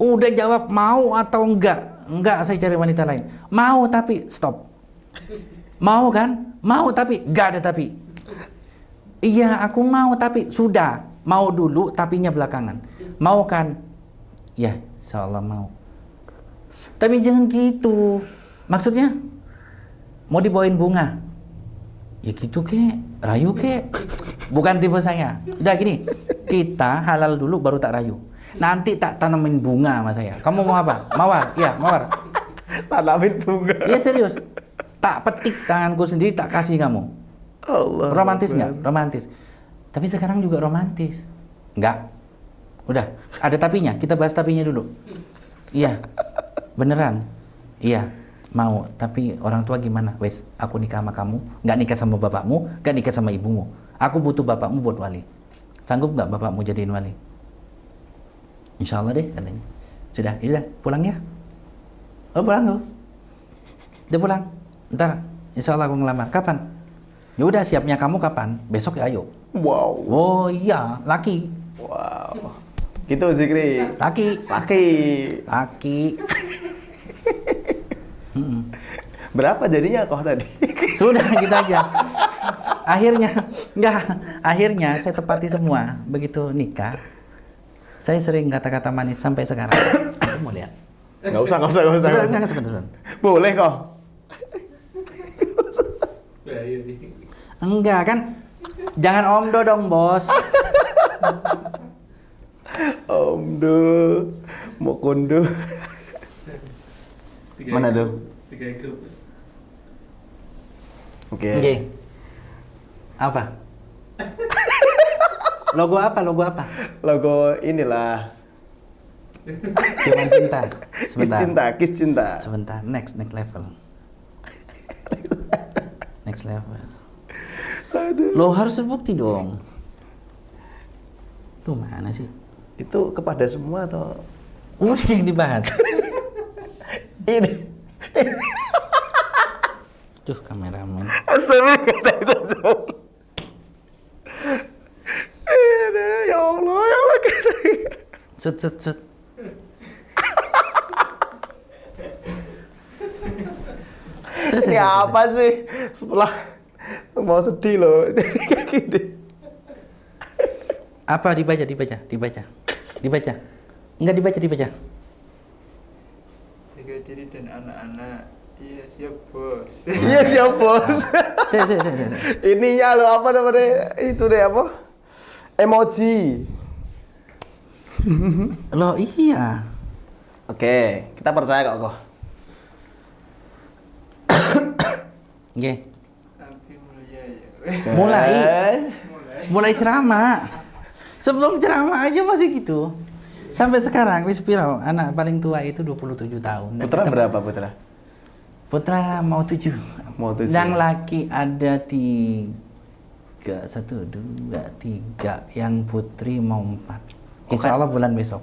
Udah jawab mau atau enggak? Enggak, saya cari wanita lain. Mau tapi stop. Mau kan? Mau tapi enggak ada tapi. Iya, aku mau tapi sudah. Mau dulu tapinya belakangan. Mau kan? Ya, insyaallah mau. Tapi jangan gitu. Maksudnya mau dibawain bunga. Ya gitu kek, rayu kek. Bukan tipe saya. Udah gini, kita halal dulu baru tak rayu. Nanti tak tanamin bunga sama saya. Kamu mau apa? Mawar? Iya, mawar. Tanamin bunga. Iya serius. Tak petik tanganku sendiri, tak kasih kamu. Allah. Romantis nggak? Romantis. Tapi sekarang juga romantis. Enggak. Udah, ada tapinya. Kita bahas tapinya dulu. Iya. Beneran. Iya. Mau. Tapi orang tua gimana? Wes, aku nikah sama kamu. Nggak nikah sama bapakmu. Nggak nikah sama ibumu. Aku butuh bapakmu buat wali. Sanggup nggak bapakmu jadiin wali? Insya Allah deh, katanya. Sudah, yaudah, pulang ya. Oh, pulang loh. Udah pulang. Ntar, insya Allah aku ngelamar. Kapan? Ya udah, siapnya kamu kapan? Besok ya ayo. Wow. Oh iya, laki. Wow. Gitu Zikri. Laki. Berapa jadinya kok tadi? Sudah gitu aja. Akhirnya saya tepati semua. Begitu nikah, saya sering kata-kata manis sampai sekarang. Kamu mau lihat? Nggak usah. Sebentar. Boleh kok. Enggak kan? Jangan omdo dong, bos. Omdo, mau kondo. Mana tuh? 3 grup. Oke. Apa? Logo apa? Logo inilah. Cuman cinta. Kiss cinta. Sebentar, next level. Next level. Aduh. Lo harus terbukti dong. Tuh mana sih? Itu kepada semua atau? Udah yang dibahas. Ini. Tuh kameramen. Asal kata itu dong. Ya Allah. Set. Ini apa sih? Setelah mau sedih loh. Kayak gini. Apa dibaca? Enggak dibaca. Jaga diri dan anak-anak. Iya siap bos. Iya siap bos. Saya. Ininya lo apa namanya? Itu deh apa? Emoji. Loh iya. Oke, kita percaya kok. Nggih. Nanti Mulai ceramah. Sebelum ceramah aja masih gitu. Sampai sekarang wis piro? Anak paling tua itu 27 tahun. Dan Putra kita- berapa putra? Putra mau 7. Mau 7. Yang laki ada 3, 1, 2, 3. Yang putri mau 4. Insya Allah bulan besok.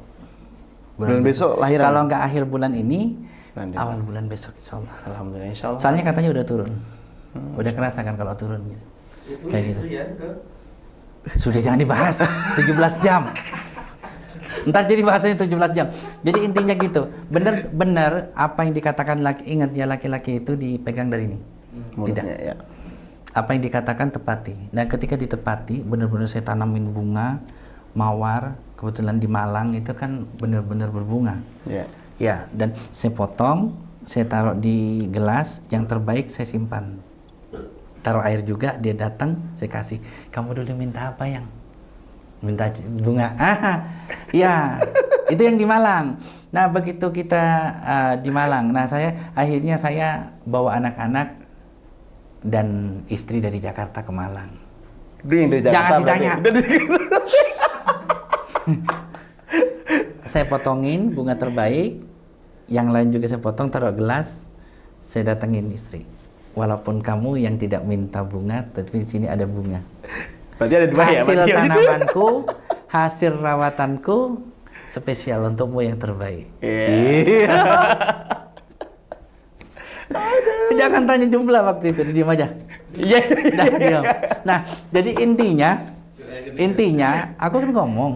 Bulan besok lahiran? Kalau nggak akhir bulan ini, Bulan depan. awal bulan besok insya Allah. Alhamdulillah, insya Allah. Soalnya katanya udah turun. Udah kerasa kan kalau turun gitu. Kayak gitu. Sudah jangan dibahas. 17 jam. Ntar jadi bahasanya 17 jam. Jadi intinya gitu. Benar apa yang dikatakan ingat ya laki-laki itu dipegang dari ini. Mulutnya, Tidak. ya. Apa yang dikatakan tepati. Nah, ketika ditepati, benar-benar saya tanamin bunga mawar, kebetulan di Malang itu kan benar-benar berbunga. Ya. Ya, dan saya potong, saya taruh di gelas, yang terbaik saya simpan. Taruh air juga, dia datang, saya kasih. Kamu dulu minta apa yang? Minta bunga. Ya, itu yang di Malang. Nah, begitu kita di Malang, nah akhirnya saya bawa anak-anak dan istri dari Jakarta ke Malang. Dia yang dari Jakarta. Jangan berarti. ditanya. Udah di- Saya potongin bunga terbaik, yang lain juga saya potong, taruh gelas, saya datengin istri. Walaupun kamu yang tidak minta bunga, tapi di sini ada bunga. Berarti ada 2 ya? Hasil berarti. tanamanku, hasil rawatanku, spesial untukmu yang terbaik. Iya. Jangan tanya jumlah waktu itu, diam aja. Iya. Dah, diam. Nah, jadi intinya, aku kan ngomong,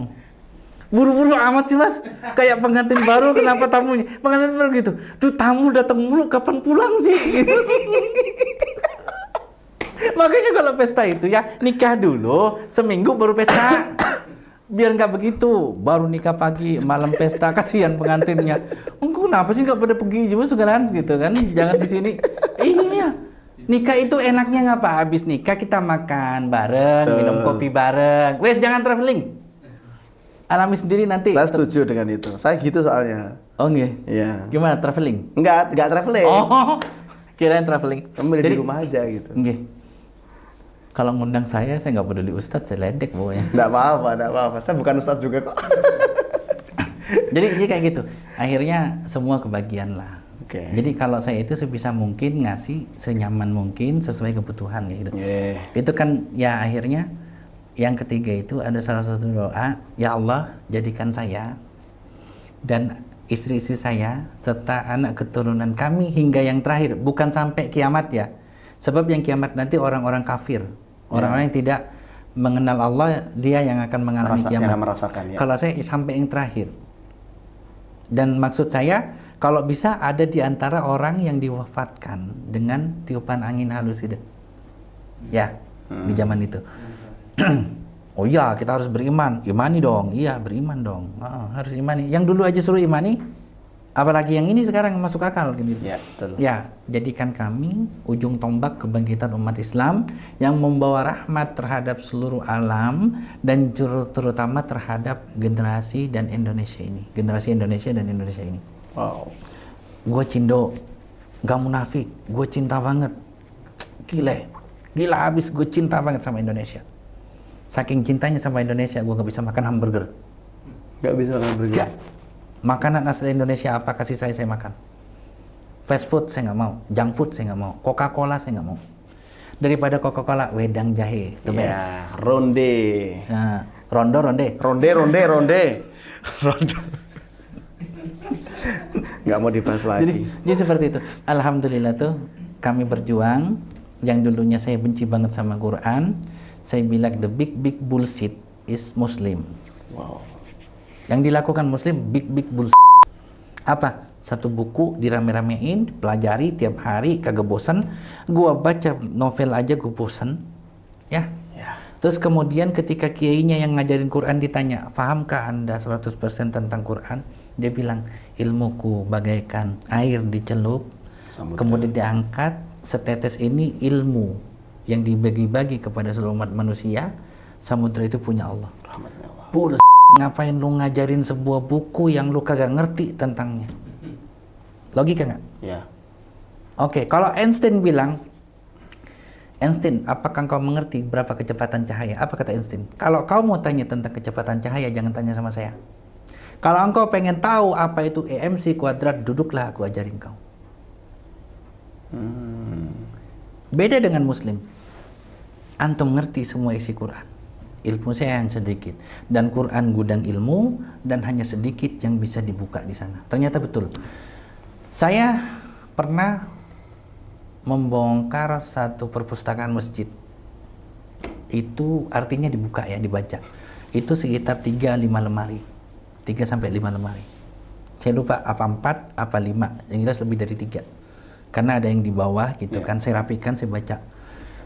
buru-buru amat sih mas, kayak pengantin baru, kenapa tamunya? Pengantin baru gitu, tuh tamu datang mulu, kapan pulang sih? Gitu. Makanya kalau pesta itu ya nikah dulu, seminggu baru pesta. Biar nggak begitu, baru nikah pagi, malam pesta, kasihan pengantinnya. Engkau kenapa sih nggak pada pergi juga segala gitu kan? Jangan di sini. Iya, nikah itu enaknya ngapa? Habis nikah kita makan bareng, minum kopi bareng. Wes jangan traveling. Alami sendiri nanti. Saya setuju dengan itu. Saya gitu soalnya. Oh nggih. Iya. Gimana traveling? Enggak traveling. Oh, kirain traveling. Kamu di rumah aja gitu. Nggih. Kalau ngundang saya nggak peduli ustadz, saya ledek pokoknya. Enggak apa-apa. Saya bukan ustadz juga kok. Jadi kayak gitu. Akhirnya semua kebagian lah. Oke. Jadi kalau saya itu sebisa mungkin ngasih senyaman mungkin sesuai kebutuhan gitu. Yes. Itu kan ya akhirnya yang ketiga itu ada salah satu doa, ya Allah jadikan saya dan istri-istri saya serta anak keturunan kami hingga yang terakhir, bukan sampai kiamat ya. Sebab yang kiamat nanti orang-orang kafir, orang-orang yang tidak mengenal Allah, dia yang akan mengalami kiamat. Yang merasakan ya. Kalau saya sampai yang terakhir. Dan maksud saya kalau bisa ada di antara orang yang diwafatkan dengan tiupan angin halus itu. Ya, di zaman itu. Oh iya, kita harus beriman. Imani dong. Iya, beriman dong. Harus imani. Yang dulu aja suruh imani, apalagi yang ini sekarang masuk akal gitu. Ya, betul. Ya, jadikan kami ujung tombak kebangkitan umat Islam yang membawa rahmat terhadap seluruh alam dan terutama terhadap generasi dan Indonesia ini. Generasi Indonesia dan Indonesia ini. Wow. Gue Cindo, gak munafik, gue cinta banget. Gila abis, gue cinta banget sama Indonesia. Saking cintanya sama Indonesia, gue gak bisa makan hamburger. Gak bisa makan burger. Gak. Makanan asli Indonesia apa kasih saya makan. Fast food saya nggak mau, junk food saya nggak mau, Coca-Cola saya nggak mau. Daripada Coca-Cola, wedang jahe, the Ya, best. ronde. Nah, ronde. Ronde. Nggak mau dibahas lagi. Jadi seperti itu. Alhamdulillah tuh kami berjuang. Yang dulunya saya benci banget sama Quran, saya bilang the big bullshit is Muslim. Wow. Yang dilakukan Muslim big bullshit. Apa? Satu buku dirame-ramein, pelajari tiap hari, kagak bosan. Gua baca novel aja gua bosan. Ya. Terus kemudian ketika kiainya yang ngajarin Quran ditanya, "Fahamkah Anda 100% tentang Quran?" Dia bilang, "Ilmuku bagaikan air dicelup, Samudra. kemudian diangkat, setetes ini ilmu yang dibagi-bagi kepada seluruh umat manusia, samudra itu punya Allah. Rahmatnya Allah. Bull, ngapain lu ngajarin sebuah buku yang lu kagak ngerti tentangnya? Logika nggak? Ya. Oke, kalau Einstein bilang, Einstein, apakah kau mengerti berapa kecepatan cahaya? Apa kata Einstein? Kalau kau mau tanya tentang kecepatan cahaya, jangan tanya sama saya. Kalau engkau pengen tahu apa itu EMC kuadrat, duduklah aku ajarin kau. Beda dengan Muslim. Antum ngerti semua isi Quran. Ilmu saya yang sedikit. Dan Quran gudang ilmu, dan hanya sedikit yang bisa dibuka di sana. Ternyata betul. Saya pernah membongkar satu perpustakaan masjid. Itu artinya dibuka ya, dibaca. Itu sekitar 3-5 lemari. 3-5 lemari. Saya lupa apa 4, apa 5. Yang jelas lebih dari 3. Karena ada yang di bawah gitu kan, saya rapikan, saya baca.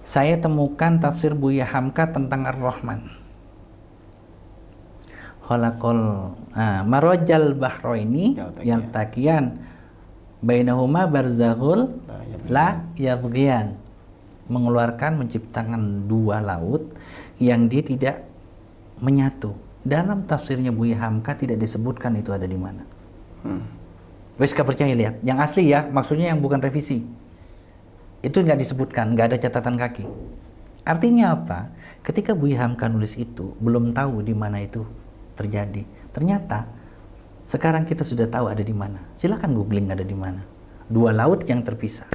Saya temukan tafsir Buya Hamka tentang Ar-Rahman. Khalaqal marajal bahraini yaltaqiyan bainahuma barzakhul la yabghiyan. Mengeluarkan, menciptakan dua laut yang dia tidak menyatu. Dalam tafsirnya Buya Hamka tidak disebutkan itu ada di mana. Wes gak percaya, lihat. Yang asli ya, maksudnya yang bukan revisi. Itu nggak disebutkan, nggak ada catatan kaki. Artinya apa? Ketika Buya Hamka nulis itu, belum tahu di mana itu terjadi. Ternyata sekarang kita sudah tahu ada di mana. Silakan googling ada di mana. Dua laut yang terpisah.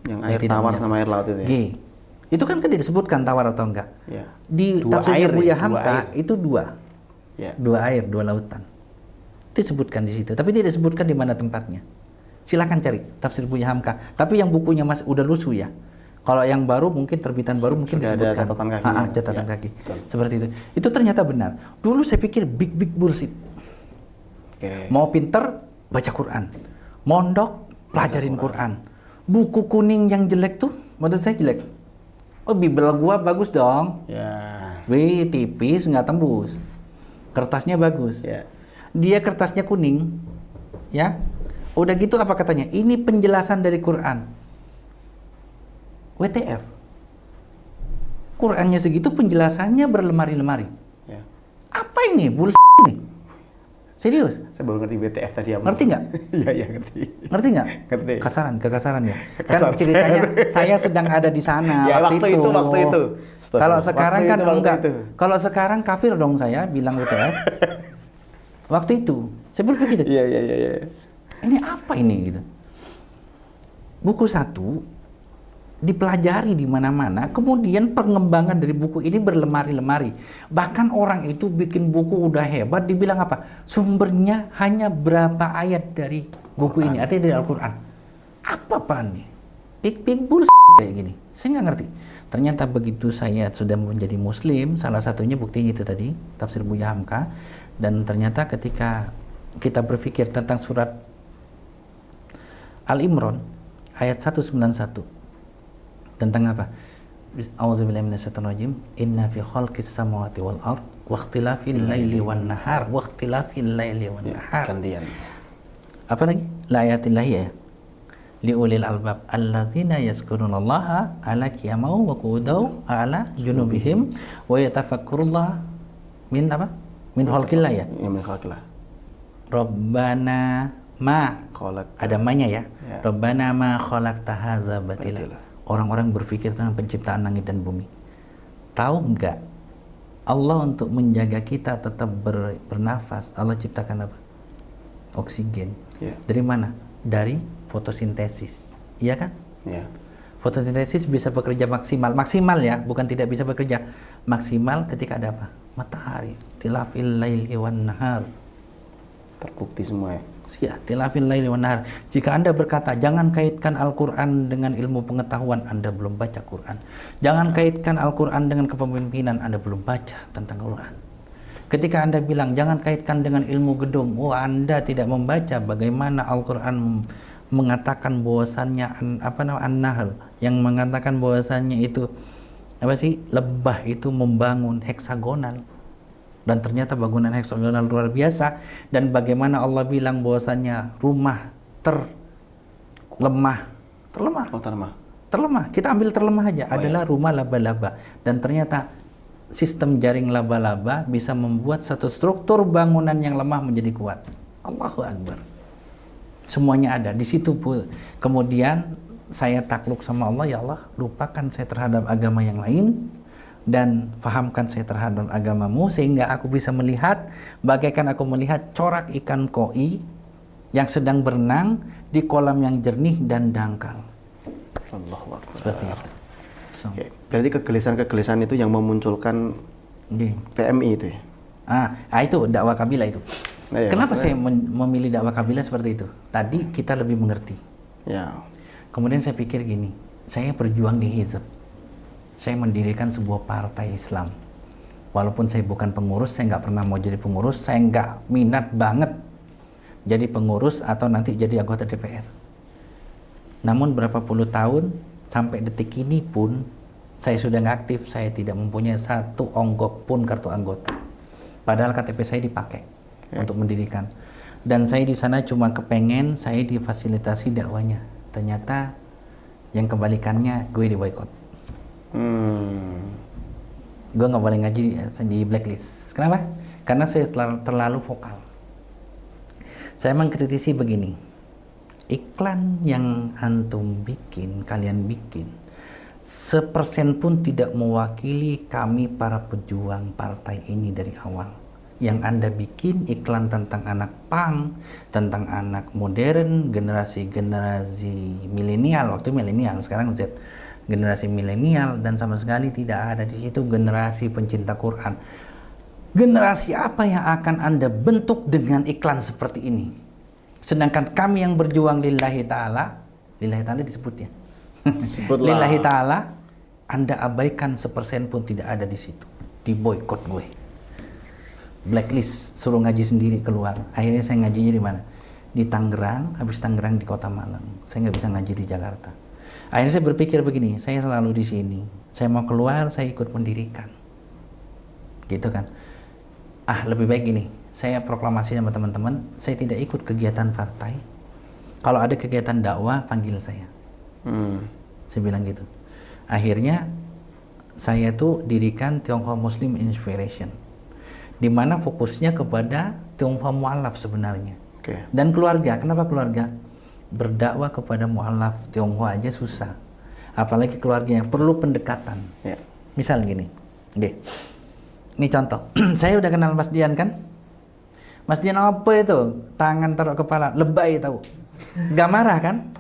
Yang air tawar sama air laut itu ya? G. Itu kan tidak disebutkan tawar atau enggak. Ya. Di Dua tafsirnya air Buya ya, Hamka itu dua. Ya. Dua air, dua lautan. Disebutkan di situ, tapi tidak disebutkan di mana tempatnya. Silakan cari tafsir Buya Hamka. Tapi yang bukunya Mas udah lusuh ya. Kalau yang baru mungkin terbitan baru mungkin sudah disebutkan. ada catatan kaki. Catatan Ya, kaki. betul. Seperti itu. Itu ternyata benar. Dulu saya pikir big bullshit. Oke. Mau pinter baca Quran. Mondok pelajarin Quran. Buku kuning yang jelek tuh menurut saya jelek. Oh, Bible gua bagus dong. Ya. Wih, tipis nggak tembus. Kertasnya bagus. Ya. Dia kertasnya kuning, ya. Udah gitu apa katanya? Ini penjelasan dari Quran. WTF. Qurannya segitu, penjelasannya berlemari-lemari. Ya. Apa ini? Bullshit nih. Serius? Saya baru ngerti WTF tadi. Ngerti nggak? Iya, ngerti. Ngerti nggak? Ngerti. Kekasaran ya. Kekasaran. Kan ceritanya saya sedang ada di sana Ya, waktu itu. Kalau sekarang kan enggak. Itu. Kalau sekarang kafir dong saya bilang WTF. Waktu itu saya berpikir, Iya. ini apa ini gitu. Buku satu dipelajari di mana-mana, kemudian pengembangan dari buku ini berlemari-lemari. Bahkan orang itu bikin buku udah hebat, dibilang apa? Sumbernya hanya berapa ayat dari buku ini, artinya dari Al-Quran. Apa-apaan nih? Big bullshit kayak gini. Saya nggak ngerti. Ternyata begitu saya sudah menjadi Muslim, salah satunya buktinya itu tadi, tafsir Buya Hamka. Dan ternyata ketika kita berpikir tentang surat Al-Imran ayat 191 tentang apa? A'udzubillahi minasyaitonirrajim. Inna fi khalqis samawati wal ard wa ikhtilafil laili wan nahar wa ikhtilafil laili wan nahar. Gantian. Apa lagi? La ayatillahi ya. Liulil albab alladzina yazkurunallaha ala qiyamau wa qu'udaw ala junubihim wa yatafakkurullah min apa? Min khalqillah ya. Ya, min khalqillah. Rabbana ma ada ma-nya ya. Rabbana ma khalaqta hadza batila. Orang-orang berpikir tentang penciptaan langit dan bumi. Tahu enggak? Allah untuk menjaga kita tetap bernafas, Allah ciptakan apa? Oksigen. Ya. Dari mana? Dari fotosintesis. Iya kan? Ya. Fotosintesis bisa bekerja maksimal ya, bukan tidak bisa bekerja. Maksimal ketika ada apa? Matahari. Tilafil laili wan nahar. Terbukti semua ya. Ya, tilafil laili wan nahar. Jika Anda berkata jangan kaitkan Al-Qur'an dengan ilmu pengetahuan, Anda belum baca Quran. Jangan kaitkan Al-Qur'an dengan kepemimpinan, Anda belum baca tentang Quran. Ketika Anda bilang jangan kaitkan dengan ilmu gedung, Anda tidak membaca bagaimana Al-Qur'an mengatakan bahwasannya An-Nahl yang mengatakan bahwasannya itu apa sih? Lebah itu membangun heksagonal. Dan ternyata bangunan heksagonal luar biasa. Dan bagaimana Allah bilang bahwasannya rumah terlemah. Oh, terlemah. Terlemah. Kita ambil terlemah aja. Adalah rumah laba-laba. Dan ternyata sistem jaring laba-laba bisa membuat satu struktur bangunan yang lemah menjadi kuat. Allahu Akbar. Semuanya ada di situ. Kemudian saya takluk sama Allah, ya Allah, lupakan saya terhadap agama yang lain dan fahamkan saya terhadap agamamu sehingga aku bisa melihat bagaikan aku melihat corak ikan koi yang sedang berenang di kolam yang jernih dan dangkal. Allahu Akbar. Seperti itu. So. Oke. Berarti kegelisahan-kegelisahan itu yang memunculkan PMI itu ya? Itu dakwah kabilah itu. Nah, ya, kenapa saya memilih dakwah kabilah seperti itu? Tadi kita lebih mengerti. Ya. Kemudian saya pikir gini, saya berjuang di Hizb. Saya mendirikan sebuah partai Islam. Walaupun saya bukan pengurus, saya nggak pernah mau jadi pengurus, saya nggak minat banget jadi pengurus atau nanti jadi anggota DPR. Namun berapa puluh tahun, sampai detik ini pun, saya sudah nggak aktif, saya tidak mempunyai satu onggok pun kartu anggota. Padahal KTP saya dipakai untuk mendirikan. Dan saya di sana cuma kepengen saya difasilitasi dakwanya. Ternyata yang kebalikannya gue di boykot. Gue nggak boleh ngaji di blacklist. Kenapa? Karena saya terlalu vokal. Saya mengkritisi begini, iklan yang antum bikin, kalian bikin, 1% pun tidak mewakili kami para pejuang partai ini dari awal. Yang Anda bikin iklan tentang anak punk, tentang anak modern, generasi milenial, waktu milenial, sekarang Z, generasi milenial, dan sama sekali tidak ada di situ generasi pencinta Quran. Generasi apa yang akan Anda bentuk dengan iklan seperti ini? Sedangkan kami yang berjuang lillahi ta'ala disebutnya. Lillahi ta'ala, Anda abaikan 1% pun tidak ada di situ. Di boykot gue. Blacklist, suruh ngaji sendiri keluar. Akhirnya saya ngajinya di mana? Di Tangerang, habis Tangerang di Kota Malang. Saya nggak bisa ngaji di Jakarta. Akhirnya saya berpikir begini, saya selalu di sini. Saya mau keluar, saya ikut mendirikan. Gitu kan. Lebih baik gini, saya proklamasi sama teman-teman, saya tidak ikut kegiatan partai. Kalau ada kegiatan dakwah, panggil saya. Saya bilang gitu. Akhirnya saya tuh dirikan Tionghoa Muslim Inspiration, di mana fokusnya kepada Tionghoa mu'alaf sebenarnya. Dan keluarga. Kenapa keluarga? Berdakwah kepada mu'alaf Tionghoa aja susah, apalagi keluarganya perlu pendekatan. Misal gini, ini contoh. Saya udah kenal Mas Dian kan? Mas Dian apa itu? Tangan taruh kepala, lebay tahu. Gak marah kan?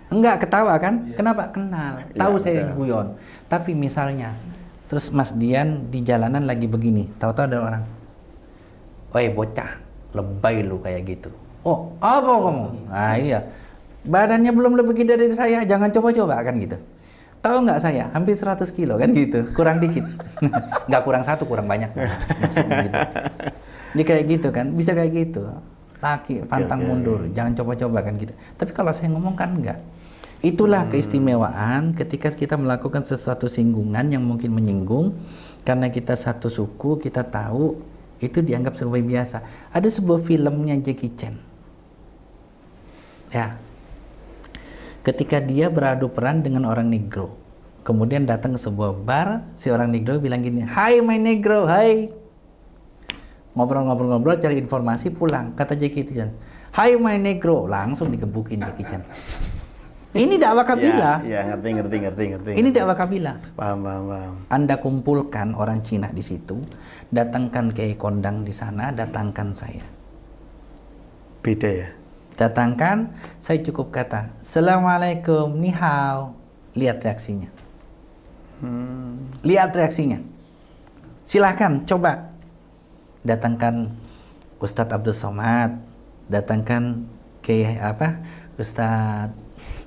Enggak, ketawa kan? Kenapa? Kenal. Tahu saya guyon. Tapi misalnya, terus Mas Dian di jalanan lagi begini, tahu-tahu ada orang, "Oi bocah, lebay lu kayak gitu." "Oh, apa kamu?" Iya. "Badannya belum lebih gede dari saya, jangan coba-coba," kan gitu. Tahu nggak saya? Hampir 100 kilo kan gitu, kurang dikit. Nggak kurang satu, kurang banyak. Maksudnya gitu. Jadi kayak gitu kan, bisa kayak gitu. Laki, pantang mundur, jangan coba-coba kan gitu. Tapi kalau saya ngomong kan enggak. Itulah keistimewaan ketika kita melakukan sesuatu singgungan yang mungkin menyinggung, karena kita satu suku, kita tahu itu dianggap sebagai biasa. Ada sebuah filmnya Jackie Chan. Ya. Ketika dia beradu peran dengan orang negro, kemudian datang ke sebuah bar, si orang negro bilang gini, "Hai my negro, hai." Ngobrol-ngobrol, cari informasi, pulang. Kata Jackie Chan, "Hai my negro," langsung digebukin Jackie Chan. Ini dakwah kabilah. Ya, ngerti. Ini dakwah kabilah. Paham. Anda kumpulkan orang Cina di situ, datangkan Kiai Kondang di sana, datangkan saya. Beda ya? Datangkan, saya cukup kata, "Assalamualaikum, ni hao." Lihat reaksinya. Lihat reaksinya. Silahkan, coba. Datangkan Ustadz Abdul Somad, datangkan Ustadz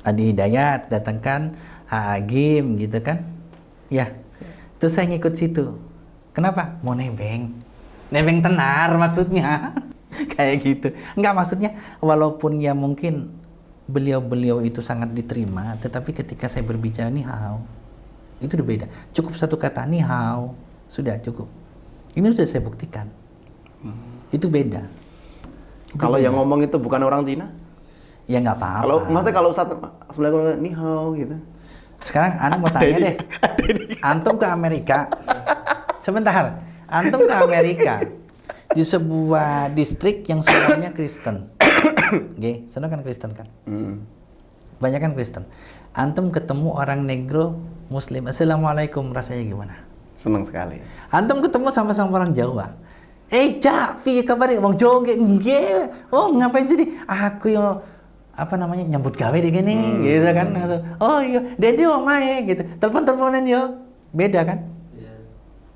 Adi Hidayat, datangkan Agim gitu kan. Ya, terus saya ngikut situ. Kenapa? Mau nebeng tenar maksudnya. Kayak gitu. Enggak, maksudnya walaupun ya mungkin beliau-beliau itu sangat diterima, tetapi ketika saya berbicara ni hao, itu udah beda. Cukup satu kata ni hao, sudah cukup. Ini sudah saya buktikan. Itu beda. Kalau yang ngomong itu bukan orang Cina? Ya nggak apa-apa. Maksudnya kalau Ustaz sebelah ni hao gitu. Sekarang Ana mau tanya deh. Antum ke Amerika. Sebentar. Antum ke Amerika di sebuah distrik yang semuanya Kristen. Oke, sana kan Kristen kan? Banyak kan Kristen. Antum ketemu orang negro Muslim, Assalamualaikum, rasanya gimana? Senang sekali. Antum ketemu sama-sama orang Jawa. Cak, piye kabare wong Jawa nggih. Oh, ngapain sih? Aku yo apa namanya nyambut gawe di gini gitu kan. Oh iya, Dedi omahe gitu. Telepon-teleponan yo. Beda kan?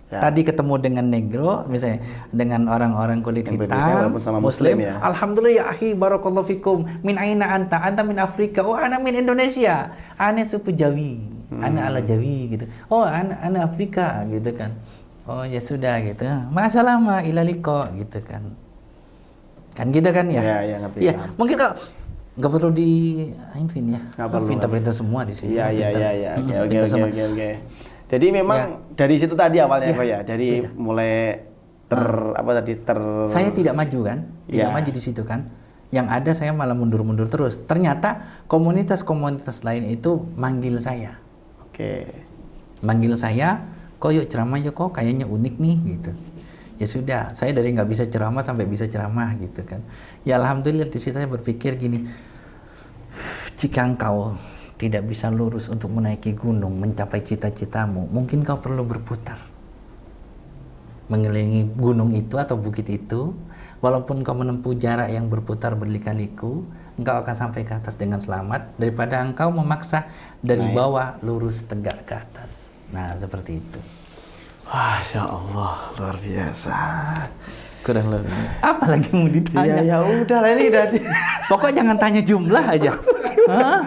Ya. Tadi ketemu dengan negro, misalnya dengan orang-orang kulit Yang hitam, berbeda walaupun sama Muslim ya. Alhamdulillah ya akhi, barakallahu fikum. Min aina anta? Anta min Afrika. Oh, ana min Indonesia. Ana suku Jawi. Ana ala Jawi gitu. Oh, ana Afrika gitu kan. Oh, ya sudah gitu. Masalama ilaliko gitu kan. Kan gitu kan ya? Ya, ngerti. Ya, mungkin kalau nggak perlu di ini ya. Nggak perlu. Pintar-pintar semua di sini. Iya. Pintar semua. Oke. Jadi memang dari situ tadi awalnya Ko ya. Dari beda. mulai Saya tidak maju kan, tidak Ya. maju di situ kan. Yang ada saya malah mundur-mundur terus. Ternyata komunitas-komunitas lain itu manggil saya, Oke. manggil saya, kok yuk ceramah yuk, kok kayaknya unik nih gitu. Ya sudah, saya dari nggak bisa ceramah sampai bisa ceramah gitu kan. Ya alhamdulillah di situ saya berpikir gini, jika engkau tidak bisa lurus untuk menaiki gunung, mencapai cita-citamu, mungkin kau perlu berputar mengelilingi gunung itu atau bukit itu. Walaupun kau menempuh jarak yang berputar berliku-liku, engkau akan sampai ke atas dengan selamat daripada engkau memaksa dari bawah lurus tegak ke atas. Nah, seperti itu. Masya Allah, luar biasa. Kurang lebih. Apa lagi mau ditanya? Ya udah lah, ini udah Pokok jangan tanya jumlah aja. Hah?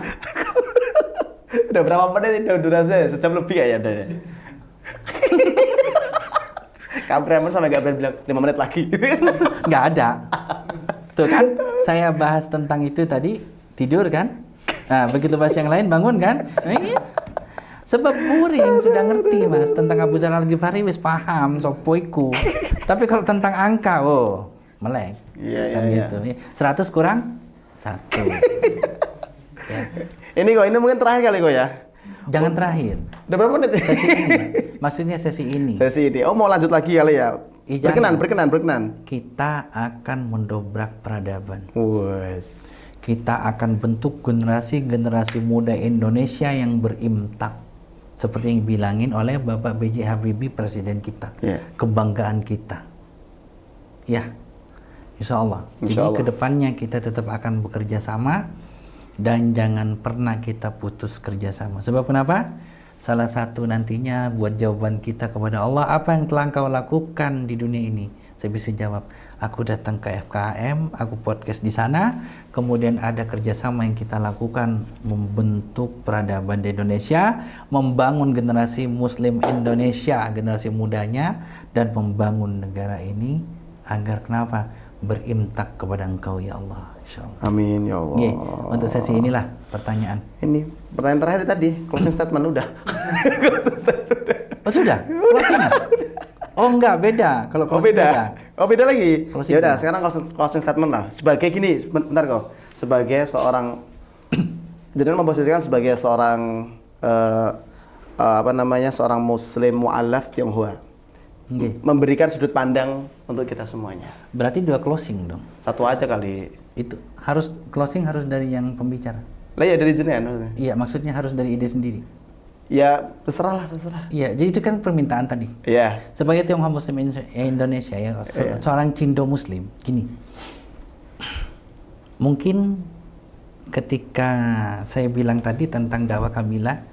udah berapa menit ini durasinya? Sejam lebih kayaknya. Kameramen sampai gak bilang 5 menit lagi. Nggak ada. Tuh kan, saya bahas tentang itu tadi, tidur kan? Nah, begitu bahas yang lain bangun kan? Nah, iya. Sebab boring, sudah ngerti mas tentang Abu Dzar Al-Ghifari, wis paham sopoiku. Tapi kalau tentang angka, melek. Iya, Kan iya, gitu. 100 kurang 1. Ya. Ini mungkin terakhir kali ya. Jangan terakhir. Udah berapa menit? Sesi ini. Maksudnya sesi ini. Sesi ini. Oh, mau lanjut lagi kali ya. Berkenan. Kita akan mendobrak peradaban. Wes. Kita akan bentuk generasi muda Indonesia yang berimtak. Seperti yang bilangin oleh Bapak B.J. Habibie, Presiden kita. Yeah. Kebanggaan kita. Ya, Insya Allah. Jadi kedepannya kita tetap akan bekerja sama. Dan jangan pernah kita putus kerjasama. Sebab kenapa? Salah satu nantinya buat jawaban kita kepada Allah, apa yang telah engkau lakukan di dunia ini? Saya bisa jawab, aku datang ke FKM, aku podcast di sana, kemudian ada kerjasama yang kita lakukan membentuk peradaban di Indonesia, membangun generasi Muslim Indonesia, generasi mudanya, dan membangun negara ini agar kenapa? Berimtak kepada engkau ya Allah, insyaallah. Amin ya Allah. Oke, untuk sesi inilah pertanyaan. Ini pertanyaan terakhir tadi, closing statement udah. Oh sudah? Closing? Oh enggak, beda. Kalau closing beda. Oh beda lagi. Closing Ya udah, beda. sekarang closing statement lah. Sebagai gini, bentar kok. Sebagai seorang jadi memposisikan sebagai seorang seorang muslim mu'allaf Tionghoa. Oke. Memberikan sudut pandang untuk kita semuanya. Berarti 2 closing dong. Satu aja kali. Itu harus closing harus dari yang pembicara. Lah ya dari jenengan maksudnya. Iya, maksudnya harus dari ide sendiri. Ya terserah. Iya, jadi itu kan permintaan tadi. Iya. Sebagai Tionghoa Muslim Indonesia ya, seorang Cindo Muslim, gini. Mungkin ketika saya bilang tadi tentang dakwah kabilah,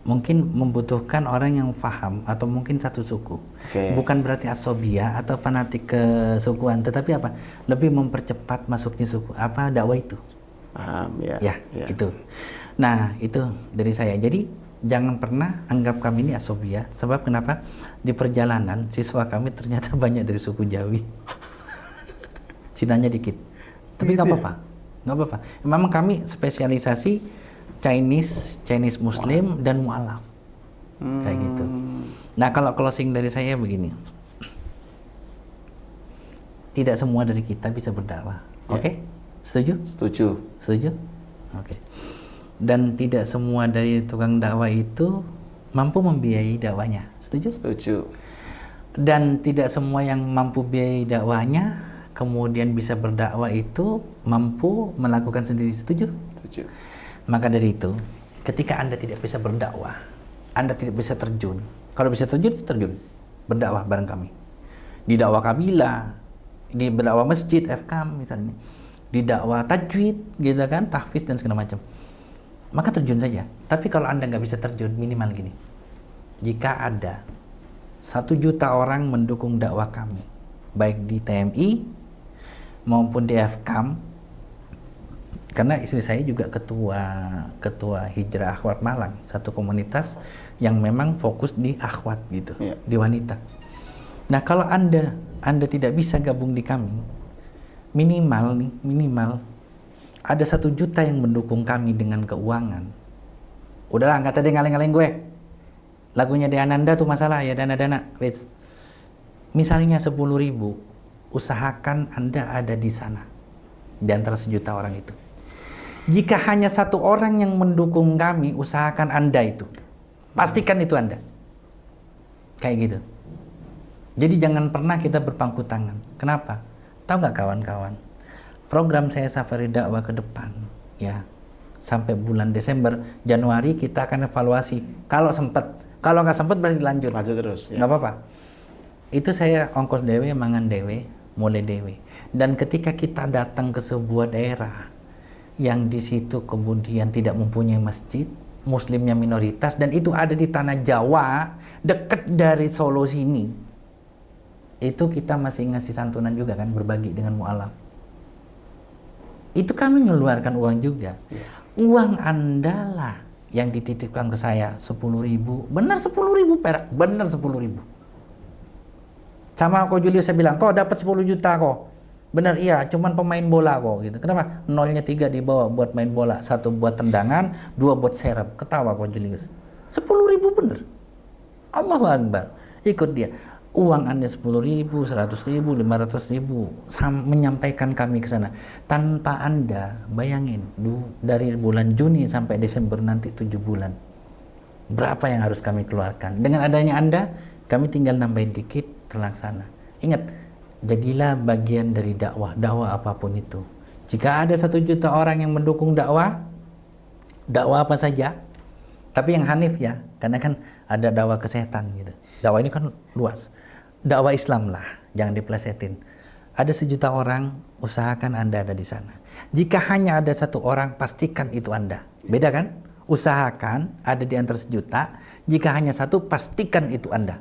mungkin membutuhkan orang yang paham atau mungkin satu suku. Bukan berarti asobia atau fanatik kesukuan, tetapi apa? Lebih mempercepat masuknya suku dakwah itu. Paham ya. Ya, itu. Nah, itu dari saya. Jadi jangan pernah anggap kami ini asobia. Sebab kenapa? Di perjalanan siswa kami ternyata banyak dari suku Jawi. Cinanya dikit. Tapi nggak apa-apa. Nggak apa-apa. Memang kami spesialisasi Chinese Muslim dan mu'alaf. Kayak gitu. Nah, kalau closing dari saya begini. Tidak semua dari kita bisa berdakwah. Oke? Setuju? Setuju. Setuju? Oke. dan tidak semua dari tukang dakwah itu mampu membiayai dakwanya. Setuju? Setuju. Dan tidak semua yang mampu biayai dakwahnya kemudian bisa berdakwah itu mampu melakukan sendiri. Setuju? Setuju. Maka dari itu, ketika Anda tidak bisa berdakwah, Anda tidak bisa terjun. Kalau bisa terjun, terjun. Berdakwah bareng kami. Di dakwah kabilah, di berdakwah masjid, FKM misalnya. Di dakwah tajwid, gitu kan, tahfiz dan segala macam. Maka terjun saja. Tapi kalau Anda nggak bisa terjun, minimal gini. Jika ada 1 juta orang mendukung dakwah kami, baik di TMI maupun di FKM, karena istri saya juga ketua Hijrah Akhwat Malang, satu komunitas yang memang fokus di akhwat gitu, di wanita. Nah, kalau anda tidak bisa gabung di kami, minimal ada 1 juta yang mendukung kami dengan keuangan. Udahlah, nggak tadi ngaleng-ngaleng gue. Lagunya Deananda tuh masalah ya, dana-dana. Wes. Misalnya 10.000, usahakan Anda ada di sana di antara 1 juta orang itu. Jika hanya 1 orang yang mendukung kami, usahakan Anda itu. Pastikan itu Anda. Kayak gitu. Jadi jangan pernah kita berpangku tangan. Kenapa? Tahu nggak kawan-kawan? Program saya Safari Dakwah ke depan, ya, sampai bulan Desember, Januari kita akan evaluasi. Kalau sempat, kalau nggak sempat berarti lanjut. Lanjut terus. Ya. Nggak apa-apa. Itu saya ongkos dewe, mangan dewe, mulai dewe. Dan ketika kita datang ke sebuah daerah yang di situ kemudian tidak mempunyai masjid, muslimnya minoritas, dan itu ada di tanah Jawa, dekat dari Solo sini, itu kita masih ngasih santunan juga kan, berbagi dengan mu'alaf. Itu kami mengeluarkan uang juga. Uang Anda lah yang dititipkan ke saya 10.000, benar 10.000 perak, benar 10.000. Sama kok Julius saya bilang, kok dapat 10 juta kok. Benar iya, cuman pemain bola kok gitu. Kenapa? 0-nya 3 dibawa buat main bola, 1 buat tendangan, 2 buat serep. Ketawa kok Julius. 10.000 bener. Allahu Akbar. Ikut dia. Uang Anda 10.000, 100.000, 500.000, menyampaikan kami ke sana. Tanpa Anda, bayangin, dari bulan Juni sampai Desember nanti 7 bulan. Berapa yang harus kami keluarkan? Dengan adanya Anda, kami tinggal nambahin dikit, terlaksana. Ingat, jadilah bagian dari dakwah apapun itu. Jika ada 1 juta orang yang mendukung dakwah apa saja, tapi yang hanif ya, karena kan ada dakwah kesehatan gitu. Dakwah ini kan luas. Dakwah Islam lah, jangan diplesetin. Ada 1 juta orang, usahakan Anda ada di sana. Jika hanya ada 1 orang, pastikan itu Anda. Beda kan? Usahakan ada di antara 1 juta. Jika hanya 1, pastikan itu Anda.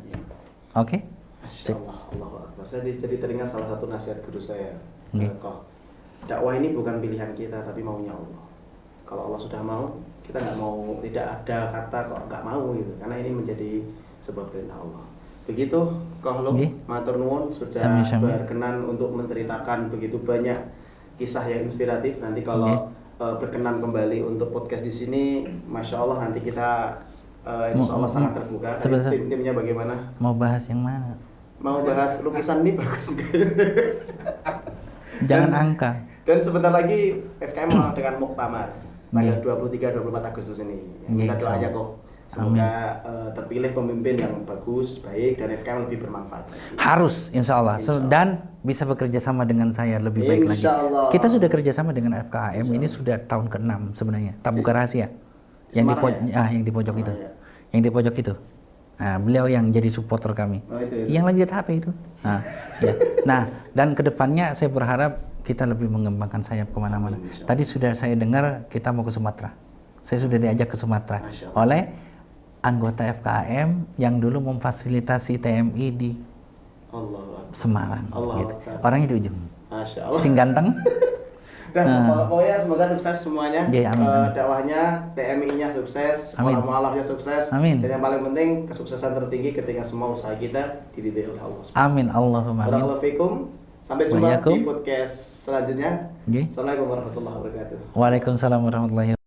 Oke? Masya Allah, Allahu Akbar. Saya jadi teringat salah satu nasihat guru saya. Kok dakwah ini bukan pilihan kita, tapi maunya Allah. Kalau Allah sudah mau, kita nggak mau, tidak ada kata kok nggak mau gitu. Karena ini menjadi sebuah perintah Allah. Begitu, Kohlo, matur nuwun sudah berkenan untuk menceritakan begitu banyak kisah yang inspiratif. Nanti kalau berkenan kembali untuk podcast di sini, Masya Allah nanti kita insya Allah sangat terbuka. Timnya bagaimana? Mau bahas yang mana? Mau bahas lukisan ini bagus nggak? Jangan angka. Dan sebentar lagi FKM dengan Muktamar tanggal 23-24 Agustus ini. Kita doa aja kok. Semoga terpilih pemimpin yang bagus, baik, dan FKM lebih bermanfaat. Harus, insya Allah. Dan bisa bekerja sama dengan saya lebih baik lagi. Kita sudah kerja sama dengan FKM ini sudah tahun ke-6 sebenarnya. Tak buka rahasia. Yang di pojok itu. Yang di pojok itu. Nah, beliau yang jadi supporter kami. Yang lagi di HP itu. Nah, dan kedepannya saya berharap kita lebih mengembangkan sayap kemana-mana. Tadi sudah saya dengar kita mau ke Sumatera. Saya sudah diajak ke Sumatera oleh anggota FKM yang dulu memfasilitasi TMI di Semarang. Gitu. Orangnya di ujung. Sing ganteng. Dan pokoknya semoga sukses semuanya. Amin. Dakwahnya, TMI-nya sukses, mualafnya sukses. Amin. Dan yang paling penting kesuksesan tertinggi ketika semua usaha kita diridhai oleh Allah. Amin. Allahumma amin. Barakallahu. Sampai jumpa di podcast selanjutnya. Assalamualaikum warahmatullahi wabarakatuh. Waalaikumsalam warahmatullahi wabarakatuh.